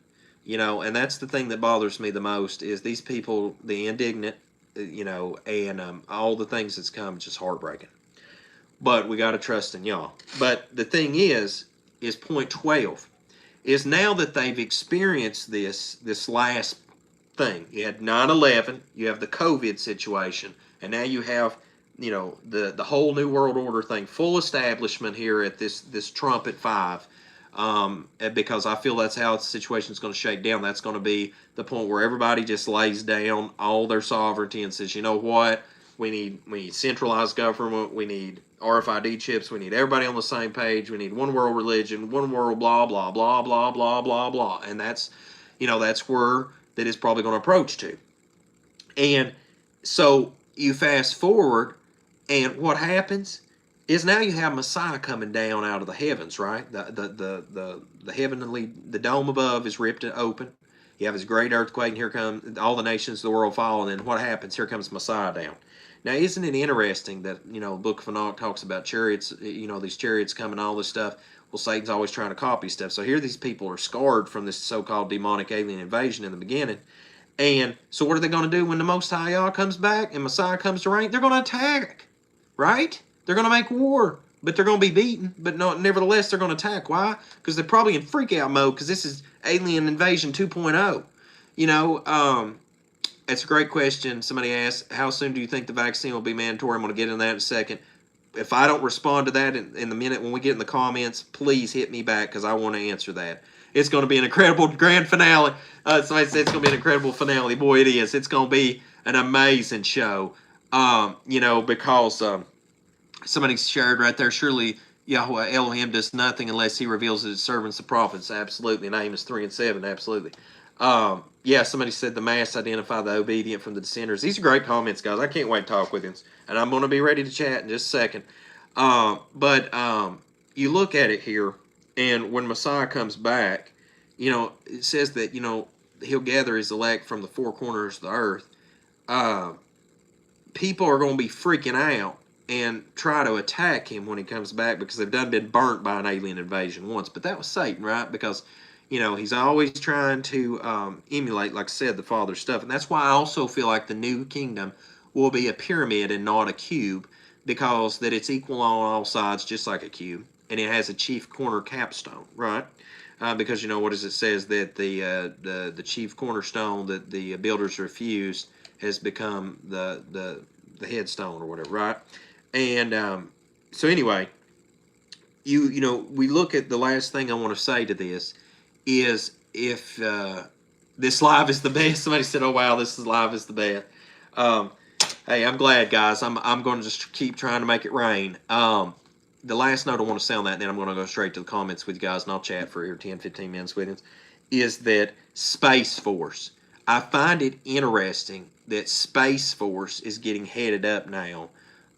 And that's the thing that bothers me the most is these people, the indignant, and all the things that's come, just heartbreaking. But we got to trust in y'all. But the thing is point 12, is now that they've experienced this last thing. You had 9/11, you have the COVID situation, and now you have, the whole New World Order thing, full establishment here at this Trump at 5. Because I feel that's how the situation is going to shake down. That's going to be the point where everybody just lays down all their sovereignty and says, you know what, we need centralized government, we need RFID chips, we need everybody on the same page, we need one world religion, one world blah blah blah blah blah blah blah, and that's where that is probably going to approach to. And so you fast forward, and what happens is now you have Messiah coming down out of the heavens, right? The heavenly, the dome above is ripped open. You have this great earthquake, and here come all the nations of the world fall, and then what happens? Here comes Messiah down. Now, isn't it interesting that, the Book of Enoch talks about chariots, these chariots coming, all this stuff. Well, Satan's always trying to copy stuff. So here these people are scarred from this so-called demonic alien invasion in the beginning. And so what are they going to do when the Most High Yah comes back and Messiah comes to reign? They're going to attack, right? They're going to make war, but they're going to be beaten. But no, nevertheless, they're going to attack. Why? Because they're probably in freak-out mode because this is Alien Invasion 2.0. It's a great question. Somebody asked, how soon do you think the vaccine will be mandatory? I'm going to get into that in a second. If I don't respond to that in the minute when we get in the comments, please hit me back because I want to answer that. It's going to be an incredible grand finale. Somebody said it's going to be an incredible finale. Boy, it is. It's going to be an amazing show, because somebody shared right there, surely Yahweh Elohim does nothing unless he reveals his servants the prophets. Absolutely. And Amos 3 and 7. Absolutely. Somebody said the mass identify the obedient from the dissenters. These are great comments, guys. I can't wait to talk with you. And I'm going to be ready to chat in just a second. But you look at it here, and when Messiah comes back, it says that, he'll gather his elect from the four corners of the earth. People are going to be freaking out and try to attack him when he comes back because they've done been burnt by an alien invasion once. But that was Satan, right? Because, he's always trying to emulate, like I said, the Father's stuff. And that's why I also feel like the new kingdom will be a pyramid and not a cube, because that it's equal on all sides, just like a cube. And it has a chief corner capstone, right? Because, what does it says? That the chief cornerstone that the builders refused has become the headstone or whatever, right? And so anyway, we look at the last thing I want to say to this is if this live is the best. Somebody said, "Oh wow, this live is the best." Hey, I'm glad, guys. I'm going to just keep trying to make it rain. The last note I want to say on that, and then I'm going to go straight to the comments with you guys, and I'll chat for here 10, 15 minutes with you, is that Space Force. I find it interesting that Space Force is getting headed up now.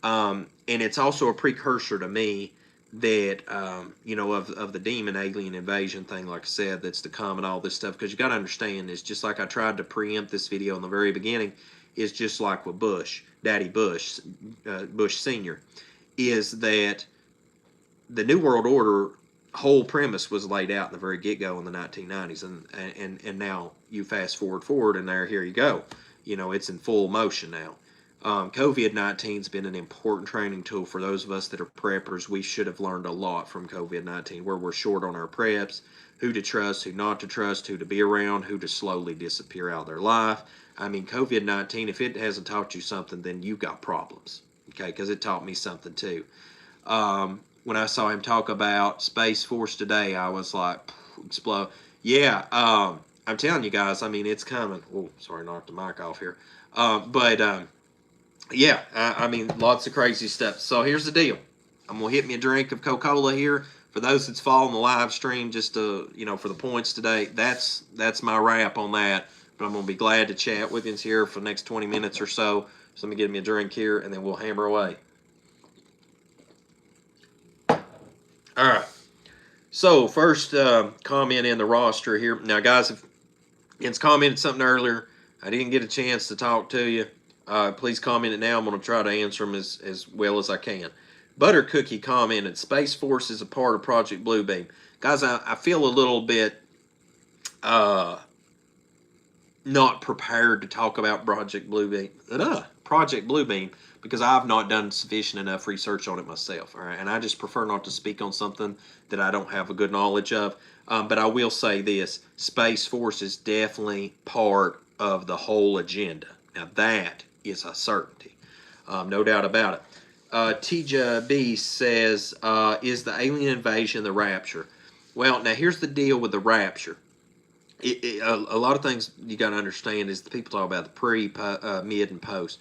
And it's also a precursor to me that of the demon alien invasion thing, like I said, that's to come and all this stuff. Because you got to understand, it's just like I tried to preempt this video in the very beginning. Is just like with Bush, Daddy Bush, Bush Senior, is that the New World Order whole premise was laid out in the very get-go in the 1990s, and now you fast forward and here you go. It's in full motion now. COVID-19 has been an important training tool for those of us that are preppers. We should have learned a lot from COVID-19, where we're short on our preps, who to trust, who not to trust, who to be around, who to slowly disappear out of their life. I mean, COVID-19, if it hasn't taught you something, then you've got problems, okay, because it taught me something too. When I saw him talk about Space Force today, I was like, explode. Yeah, I'm telling you guys, I mean, it's coming. Oh, sorry, knocked the mic off here. Yeah, I mean, lots of crazy stuff. So here's the deal. I'm going to hit me a drink of Coca-Cola here. For those that's following the live stream, just for the points today, that's my wrap on that. But I'm going to be glad to chat with you here for the next 20 minutes or so. So let me get me a drink here, and then we'll hammer away. All right. So first comment in the roster here. Now, guys, if it's commented something earlier, I didn't get a chance to talk to you. Please comment it now. I'm going to try to answer them as well as I can. Butter Cookie commented, Space Force is a part of Project Bluebeam. Guys, I feel a little bit not prepared to talk about Project Bluebeam, because I've not done sufficient enough research on it myself. All right, and I just prefer not to speak on something that I don't have a good knowledge of. But I will say this: Space Force is definitely part of the whole agenda. Now that is a certainty, no doubt about it. TJB says, is the alien invasion the rapture? Well, now here's the deal with the rapture. A lot of things you got to understand is the people talk about the pre, mid, and post.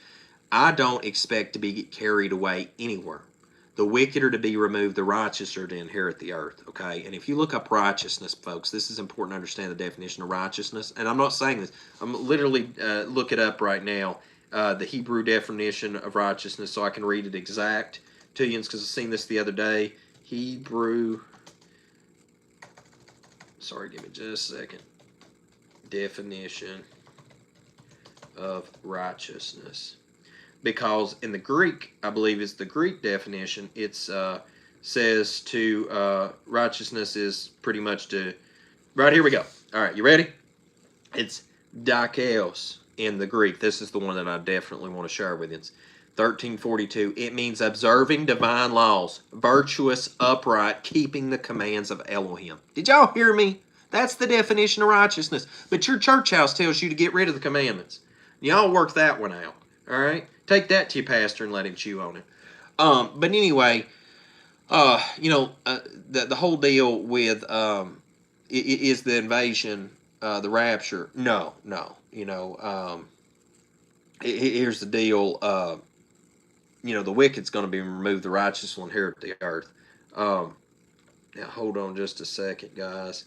I don't expect to be carried away anywhere. The wicked are to be removed, the righteous are to inherit the earth, okay? And if you look up righteousness, folks, this is important to understand the definition of righteousness. And I'm not saying this. I'm literally look it up right now, the Hebrew definition of righteousness, so I can read it exact to you, because I've seen this the other day. Hebrew, sorry, give me just a second. Definition of righteousness. Because in the Greek, I believe it's the Greek definition, it says to righteousness is pretty much to, right, here we go. All right, you ready? It's dikaios in the Greek. This is the one that I definitely want to share with you. It's 1342. It means observing divine laws, virtuous, upright, keeping the commands of Elohim. Did y'all hear me? That's the definition of righteousness. But your church house tells you to get rid of the commandments. Y'all work that one out. All right? Take that to your pastor and let him chew on it. But anyway, the whole deal with is the invasion, the rapture. No. Here's the deal. The wicked's going to be removed. The righteous will inherit the earth. Now, hold on just a second, guys.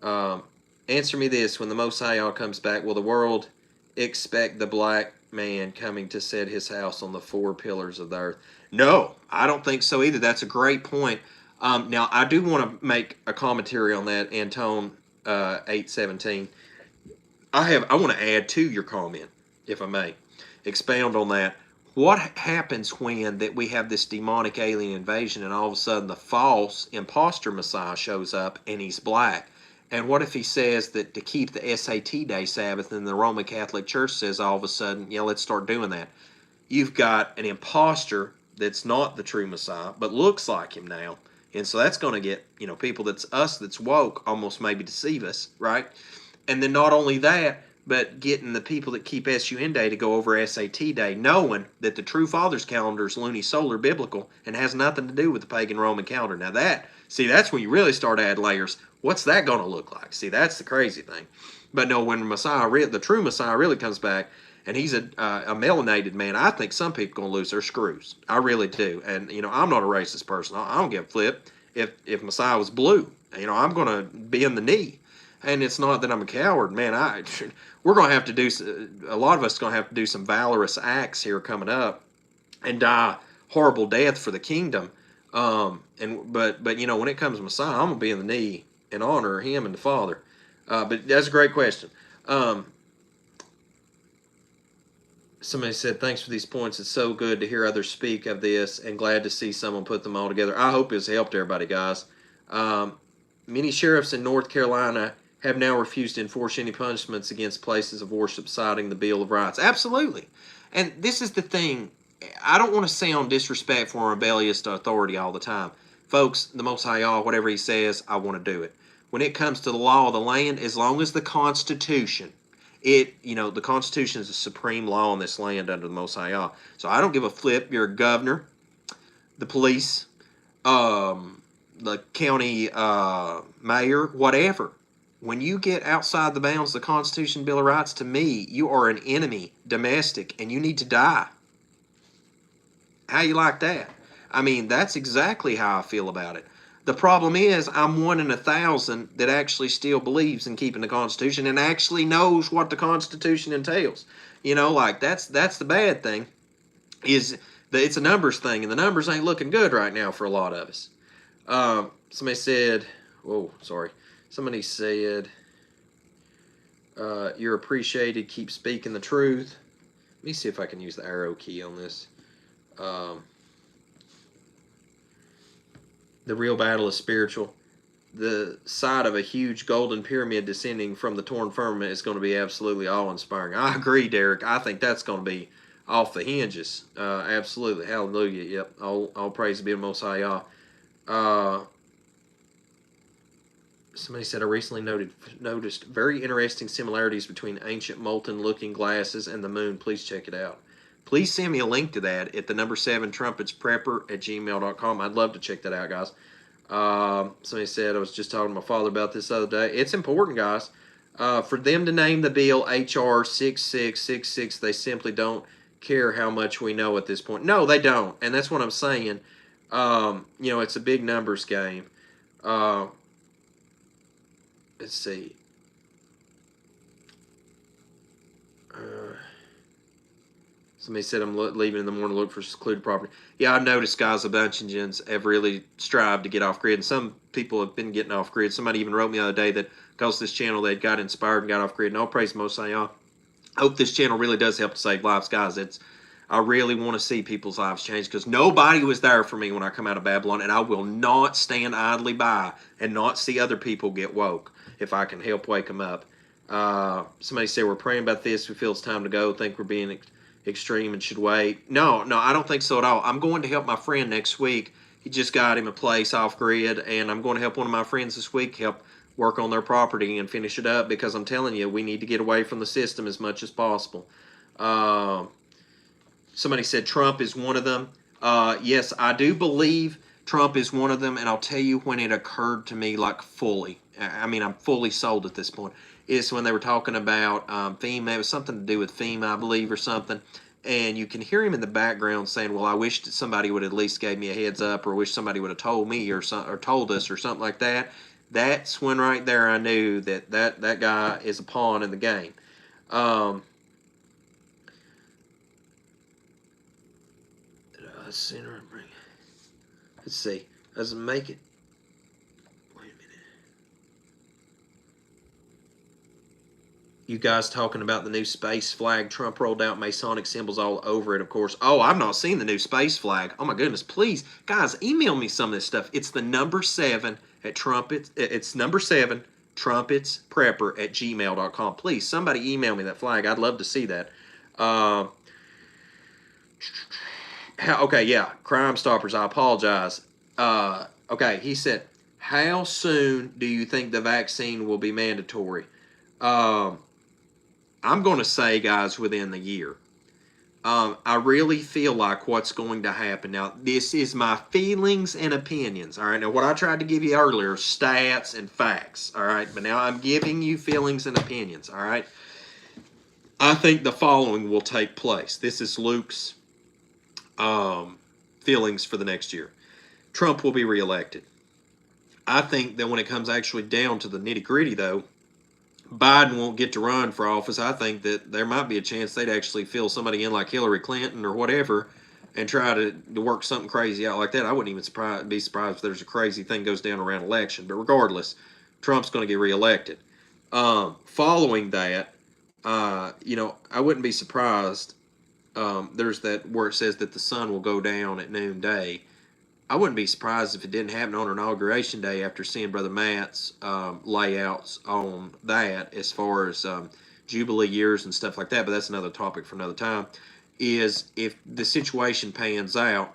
Answer me this: when the Most High comes back, will the world expect the black man coming to set his house on the four pillars of the earth? No, I don't think so either. That's a great point. Now, I do want to make a commentary on that, Antone 817. I want to add to your comment, if I may, expound on that. What happens when that we have this demonic alien invasion and all of a sudden the false imposter Messiah shows up and he's black? And what if he says that to keep the SAT day Sabbath, and the Roman Catholic Church says all of a sudden, yeah, let's start doing that? You've got an imposter that's not the true Messiah, but looks like him now. And so that's going to get, people that's woke almost maybe deceive us, right? And then not only that, but getting the people that keep SUN Day to go over SAT Day, knowing that the true Father's calendar is lunisolar biblical and has nothing to do with the pagan Roman calendar. Now that's when you really start to add layers. What's that going to look like? See, that's the crazy thing. But no, when the true Messiah really comes back, and he's a melanated man, I think some people are going to lose their screws. I really do. And, I'm not a racist person. I don't give a flip if Messiah was blue. I'm going to bend the knee. And it's not that I'm a coward, man. We're going to have to do, a lot of us are going to have to do some valorous acts here coming up and die horrible death for the kingdom. But you know, when it comes to Messiah, I'm gonna be in the knee and honor him and the Father. But that's a great question. Somebody said, thanks for these points. It's so good to hear others speak of this and glad to see someone put them all together. I hope it's helped everybody, guys. Many sheriffs in North Carolina have now refused to enforce any punishments against places of worship, citing the Bill of Rights. Absolutely. And this is the thing. I don't want to sound disrespectful or rebellious to authority all the time. Folks, the Most High Yah, whatever he says, I want to do it. When it comes to the law of the land, as long as the Constitution, the Constitution is the supreme law in this land under the Most High Yah. So I don't give a flip. You're a governor, the police, the county mayor, whatever. When you get outside the bounds of the Constitution, Bill of Rights, to me, you are an enemy, domestic, and you need to die. How you like that? I mean, that's exactly how I feel about it. The problem is I'm 1 in 1,000 that actually still believes in keeping the Constitution and actually knows what the Constitution entails. You know, like that's the bad thing, is that it's a numbers thing, and the numbers ain't looking good right now for a lot of us. Somebody said, somebody said, you're appreciated, keep speaking the truth. Let me see if I can use the arrow key on this. The real battle is spiritual. The sight of a huge golden pyramid descending from the torn firmament is going to be absolutely awe-inspiring. I agree, Derek. I think that's going to be off the hinges. Absolutely. Hallelujah. Yep. All praise be to Most High Yah. Somebody said, I recently noticed very interesting similarities between ancient molten-looking glasses and the moon. Please check it out. Please send me a link to that at the number 7 trumpetsprepper@gmail.com. I'd love to check that out, guys. Somebody said, I was just talking to my father about this the other day. It's important, guys. For them to name the bill H.R. 6666, they simply don't care how much we know at this point. No, they don't. And that's what I'm saying. It's a big numbers game. Let's see. Somebody said I'm leaving in the morning to look for secluded property. Yeah, I've noticed, guys, a bunch of gens have really strived to get off grid, and some people have been getting off grid. Somebody even wrote me the other day that because this channel, they got inspired and got off grid. And all praise Most High Yah. I hope this channel really does help to save lives, guys. I really want to see people's lives change, because nobody was there for me when I come out of Babylon, and I will not stand idly by and not see other people get woke if I can help wake them up. Somebody said, we're praying about this. We feel it's time to go. Think we're being extreme and should wait. No, I don't think so at all. I'm going to help my friend next week. He just got him a place off grid, and I'm going to help one of my friends this week help work on their property and finish it up, because I'm telling you, we need to get away from the system as much as possible. Somebody said Trump is one of them. Yes, I do believe Trump is one of them, and I'll tell you when it occurred to me, like, fully. I mean, I'm fully sold at this point. Is when they were talking about FEMA. It was something to do with FEMA, I believe, or something. And you can hear him in the background saying, well, I wish that somebody would at least gave me a heads up, or wish somebody would have told me or told us or something like that. That's when right there I knew that guy is a pawn in the game. Let's see. Doesn't make it. Wait a minute. You guys talking about the new space flag? Trump rolled out Masonic symbols all over it, of course. Oh, I've not seen the new space flag. Oh my goodness, please, guys, email me some of this stuff. It's the number 7 at trumpets. It's number 7 trumpetsprepper@gmail.com. Please, somebody email me that flag. I'd love to see that. Okay, yeah, Crime Stoppers, I apologize. Okay, he said, how soon do you think the vaccine will be mandatory? I'm going to say, guys, within the year. I really feel like what's going to happen. Now, this is my feelings and opinions, all right? Now, what I tried to give you earlier, stats and facts, all right? But now I'm giving you feelings and opinions, all right? I think the following will take place. This is Luke's feelings for the next year. Trump will be reelected. I think that when it comes actually down to the nitty-gritty, though, Biden won't get to run for office. I think that there might be a chance they'd actually fill somebody in like Hillary Clinton or whatever, and try to work something crazy out like that. I wouldn't even be surprised if there's a crazy thing goes down around election. But regardless, Trump's going to get reelected. Following that, I wouldn't be surprised. There's that where it says that the sun will go down at noonday. I wouldn't be surprised if it didn't happen on inauguration day after seeing Brother Matt's layouts on that as far as Jubilee years and stuff like that. But that's another topic for another time. Is if the situation pans out,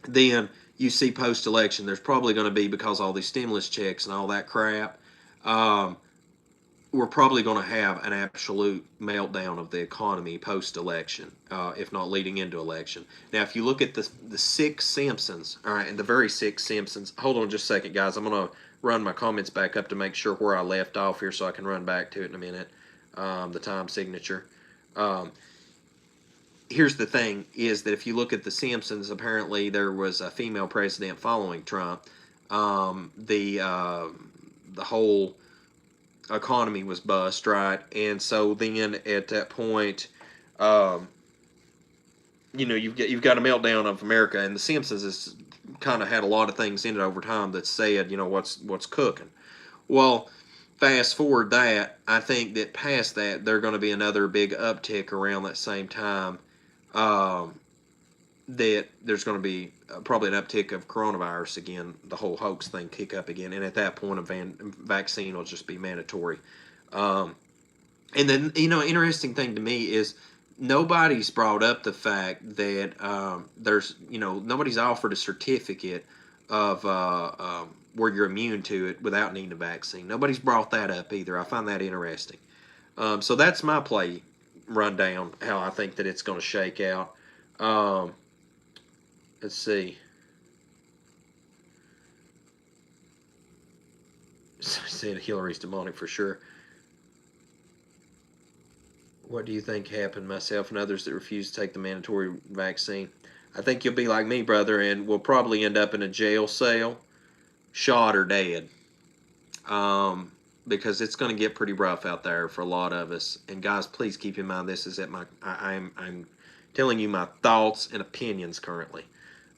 then you see post-election, there's probably going to be, because all these stimulus checks and all that crap, we're probably going to have an absolute meltdown of the economy post-election, if not leading into election. Now, if you look at the six Simpsons, all right, and the very six Simpsons, hold on just a second, guys. I'm going to run my comments back up to make sure where I left off here so I can run back to it in a minute, the time signature. Here's the thing, is that if you look at the Simpsons, apparently there was a female president following Trump. The whole economy was bust, right? And so then at that point, you've got a meltdown of America, and the Simpsons has kind of had a lot of things in it over time that said, what's cooking. Well, fast forward that, I think that past that, there's going to be another big uptick around that same time. That there's going to be probably an uptick of coronavirus again, the whole hoax thing kick up again, and at that point a vaccine will just be mandatory. And then, interesting thing to me is nobody's brought up the fact that nobody's offered a certificate of where you're immune to it without needing a vaccine. Nobody's brought that up either. I find that interesting. So that's my play rundown, how I think that it's going to shake out. Let's see. Said Hillary's demonic for sure. What do you think happened? Myself and others that refuse to take the mandatory vaccine. I think you'll be like me, brother, and we'll probably end up in a jail cell, shot or dead. Because it's going to get pretty rough out there for a lot of us. And guys, please keep in mind, this is I'm telling you my thoughts and opinions currently.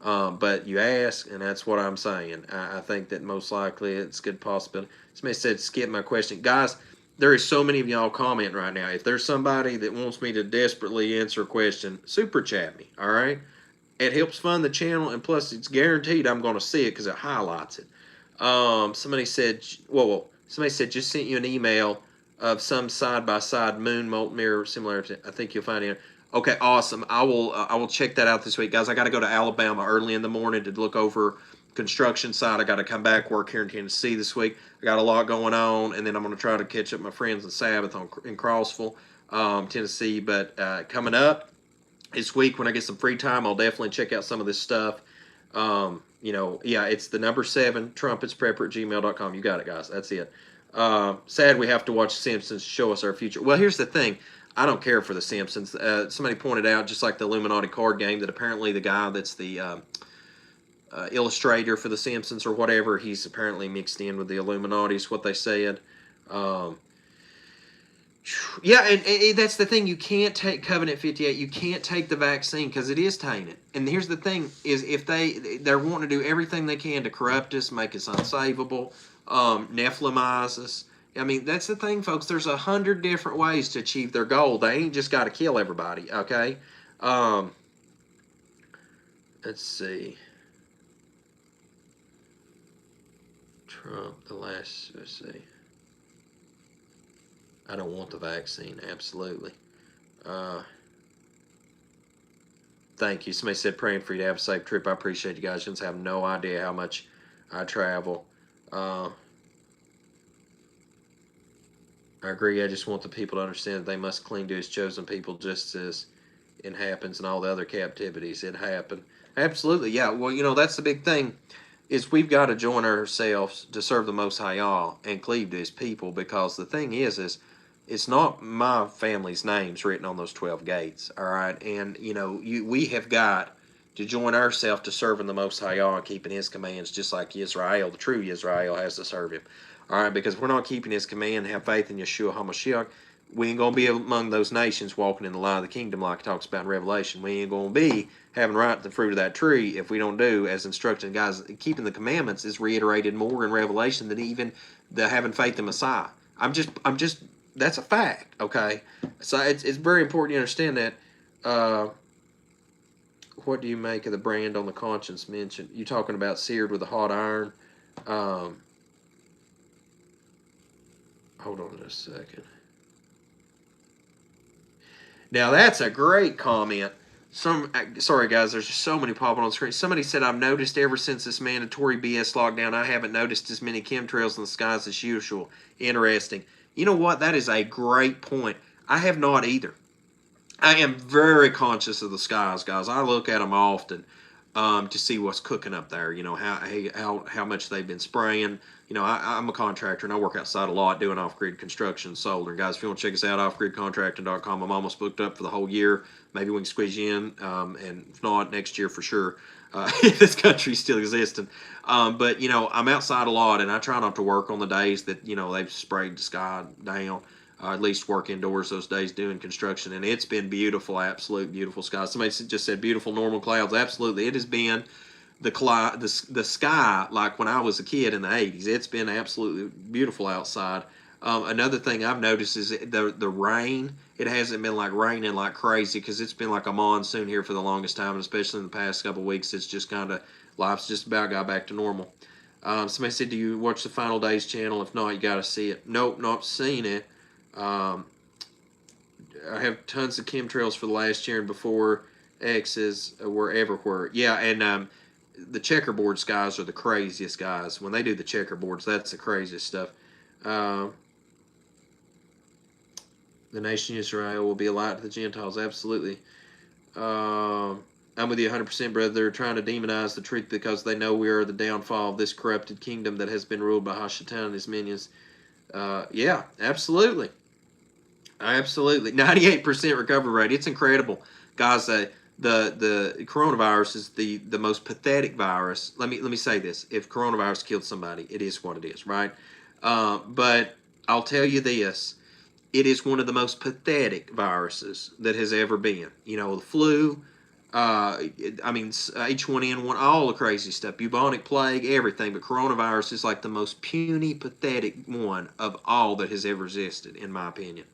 But you ask, and that's what I'm saying. I think that most likely it's a good possibility. Somebody said, skip my question. Guys, there is so many of y'all commenting right now. If there's somebody that wants me to desperately answer a question, super chat me, all right? It helps fund the channel, and plus it's guaranteed I'm going to see it because it highlights it. Somebody said, somebody said, just sent you an email of some side-by-side moon molten mirror similar to, I think you'll find it. Okay, awesome. I will check that out this week, guys. I got to go to Alabama early in the morning to look over construction site. I got to come back, work here in Tennessee this week. I got a lot going on, and then I'm going to try to catch up with my friends on Sabbath in Crossville, Tennessee. But coming up this week, when I get some free time, I'll definitely check out some of this stuff. It's the number 7 trumpetsprepper@gmail.com. You got it, guys. That's it. Sad we have to watch Simpsons to show us our future. Well, here's the thing. I don't care for the Simpsons. Somebody pointed out, just like the Illuminati card game, that apparently the guy that's the illustrator for the Simpsons or whatever, he's apparently mixed in with the Illuminati, is what they said. And that's the thing. You can't take Covenant 58. You can't take the vaccine because it is tainted. And here's the thing, is if they're wanting to do everything they can to corrupt us, make us unsavable, Nephilimize us. I mean, that's the thing, folks. There's 100 different ways to achieve their goal. They ain't just got to kill everybody, okay? Let's see. Trump, let's see. I don't want the vaccine, absolutely. Thank you. Somebody said praying for you to have a safe trip. I appreciate you guys. You just have no idea how much I travel. I agree. I just want the people to understand that they must cling to his chosen people just as it happens in all the other captivities. It happened. Absolutely, yeah. Well, that's the big thing, is we've got to join ourselves to serve the Most High Yah and cleave to his people, because the thing is it's not my family's names written on those 12 gates, all right? And, we have got to join ourselves to serving the Most High Yah and keeping his commands, just like Israel, the true Israel, has to serve him. All right, because we're not keeping his command, have faith in Yeshua HaMashiach, We ain't going to be among those nations walking in the light of the kingdom like it talks about in Revelation. We ain't going to be having right to the fruit of that tree if we don't do as instructed. Guys, keeping the commandments is reiterated more in Revelation than even the having faith in Messiah. That's a fact, okay? So it's very important you understand that. What do you make of the brand on the conscience mentioned? You talking about seared with a hot iron? Hold on just a second. Now that's a great comment. Sorry guys, there's just so many popping on the screen. Somebody said, I've noticed ever since this mandatory BS lockdown, I haven't noticed as many chemtrails in the skies as usual. Interesting. You know what? That is a great point. I have not either. I am very conscious of the skies, guys. I look at them often to see what's cooking up there. You know, how much they've been spraying. You know, I'm a contractor and I work outside a lot doing off-grid construction, solar. Guys, if you want to check us out, offgridcontracting.com. I'm almost booked up for the whole year. Maybe we can squeeze you in, and if not, next year for sure. If this country's still existing. But, you know, I'm outside a lot, and I try not to work on the days that, you know, they've sprayed the sky down. At least work indoors those days doing construction, and it's been beautiful, absolute beautiful skies. Somebody just said beautiful normal clouds. Absolutely, it has been the sky like when I was a kid in the 80s. It's been absolutely beautiful outside. Another thing I've noticed is the rain. It hasn't been like raining like crazy because it's been like a monsoon here for the longest time, and especially in the past couple of weeks, it's just kind of life's just about got back to normal. Somebody said, "Do you watch the Final Days channel? If not, you got to see it." Nope, not seen it. I have tons of chemtrails for the last year and before. X's were everywhere. Yeah, and the checkerboard guys are the craziest guys. When they do the checkerboards, that's the craziest stuff. The nation of Israel will be a light to the Gentiles. Absolutely. I'm with you 100%, brother. They're trying to demonize the truth because they know we are the downfall of this corrupted kingdom that has been ruled by Hashatan and his minions. Yeah, absolutely. Absolutely. 98% recovery rate. It's incredible. Guys, the coronavirus is the most pathetic virus. Let me say this. If coronavirus killed somebody, it is what it is, right? But I'll tell you this. It is one of the most pathetic viruses that has ever been. You know, the flu, H1N1, all the crazy stuff, bubonic plague, everything. But coronavirus is like the most puny, pathetic one of all that has ever existed, in my opinion.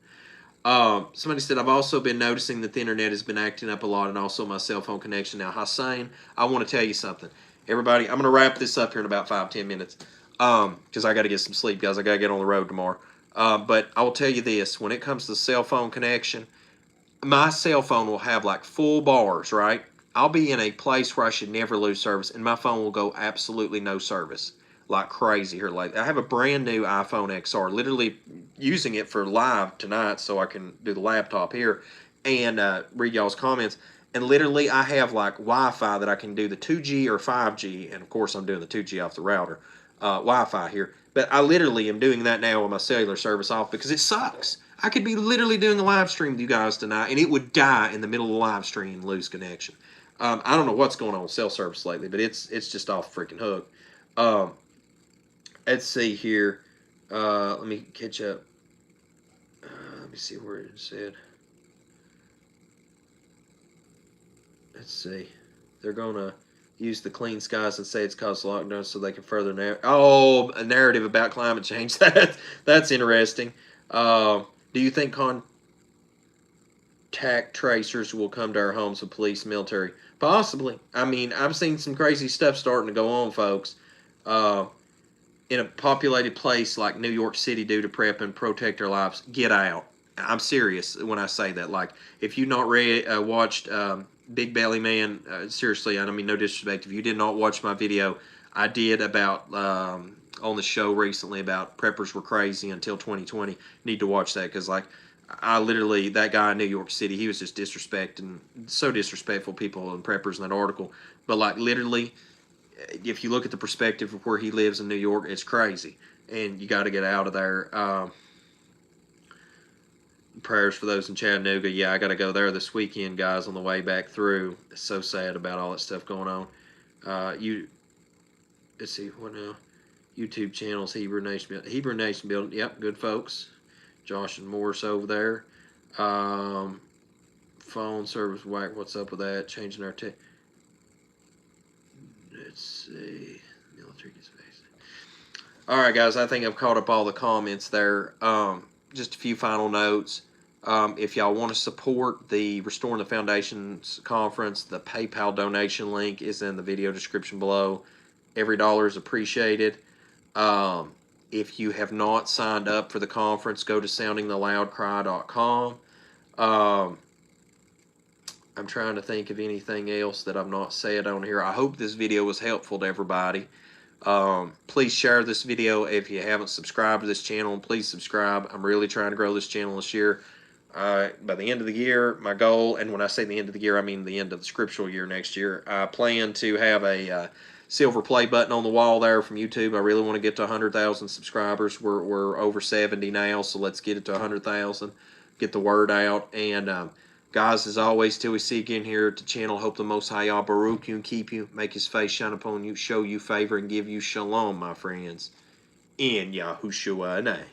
Somebody said, I've also been noticing that the internet has been acting up a lot and also my cell phone connection. Now, Hussein, I want to tell you something. Everybody, I'm going to wrap this up here in about 5-10 minutes because I got to get some sleep, guys. I got to get on the road tomorrow. But I will tell you this. When it comes to cell phone connection, my cell phone will have like full bars, right? I'll be in a place where I should never lose service, and my phone will go absolutely no service like crazy here. Like I have a brand new iPhone XR, literally using it for live tonight so I can do the laptop here and read y'all's comments. And literally I have like Wi-Fi that I can do the 2G or 5G, and of course I'm doing the 2G off the router, Wi-Fi here. But I literally am doing that now with my cellular service off because it sucks. I could be literally doing a live stream with you guys tonight, and it would die in the middle of the live stream and lose connection. I don't know what's going on with cell service lately, but it's just off the freaking hook. Let's see here. Let me catch up. Let me see where it said. Let's see. They're going to use the clean skies and say it's caused lockdown so they can further a narrative about climate change. That's interesting. Do you think contact tracers will come to our homes with police, military? Possibly. I mean, I've seen some crazy stuff starting to go on, folks. In a populated place like New York City due to prep and protect their lives, get out. I'm serious when I say that. Like, if you not watched Big Belly Man, seriously, I don't mean no disrespect. If you did not watch my video I did about on the show recently about preppers were crazy until 2020, need to watch that because, like, I literally, that guy in New York City, he was just disrespecting, so disrespectful people and preppers in that article. But, like, literally, if you look at the perspective of where he lives in New York, it's crazy, and you got to get out of there. Prayers for those in Chattanooga. Yeah, I got to go there this weekend, guys, on the way back through. It's so sad about all that stuff going on. Let's see, what now? YouTube channels, Hebrew Nation Building. Yep, good folks. Josh and Morris over there. Phone service whack. What's up with that? Changing our let's see. Military gets basic. All right, guys. I think I've caught up all the comments there. Just a few final notes. If y'all want to support the Restoring the Foundations conference, the PayPal donation link is in the video description below. Every dollar is appreciated. If you have not signed up for the conference, go to soundingtheloudcry.com. I'm trying to think of anything else that I've not said on here. I hope this video was helpful to everybody. Please share this video. If you haven't subscribed to this channel, please subscribe. I'm really trying to grow this channel this year. By the end of the year, my goal, and when I say the end of the year, I mean the end of the scriptural year next year, I plan to have a silver play button on the wall there from YouTube. I really want to get to 100,000 subscribers. We're over 70 now, so let's get it to 100,000. Get the word out. And guys, as always, till we see you again here at the channel, hope the Most High Yah Baruch you and keep you, make His face shine upon you, show you favor, and give you shalom, my friends. In Yahushua's name.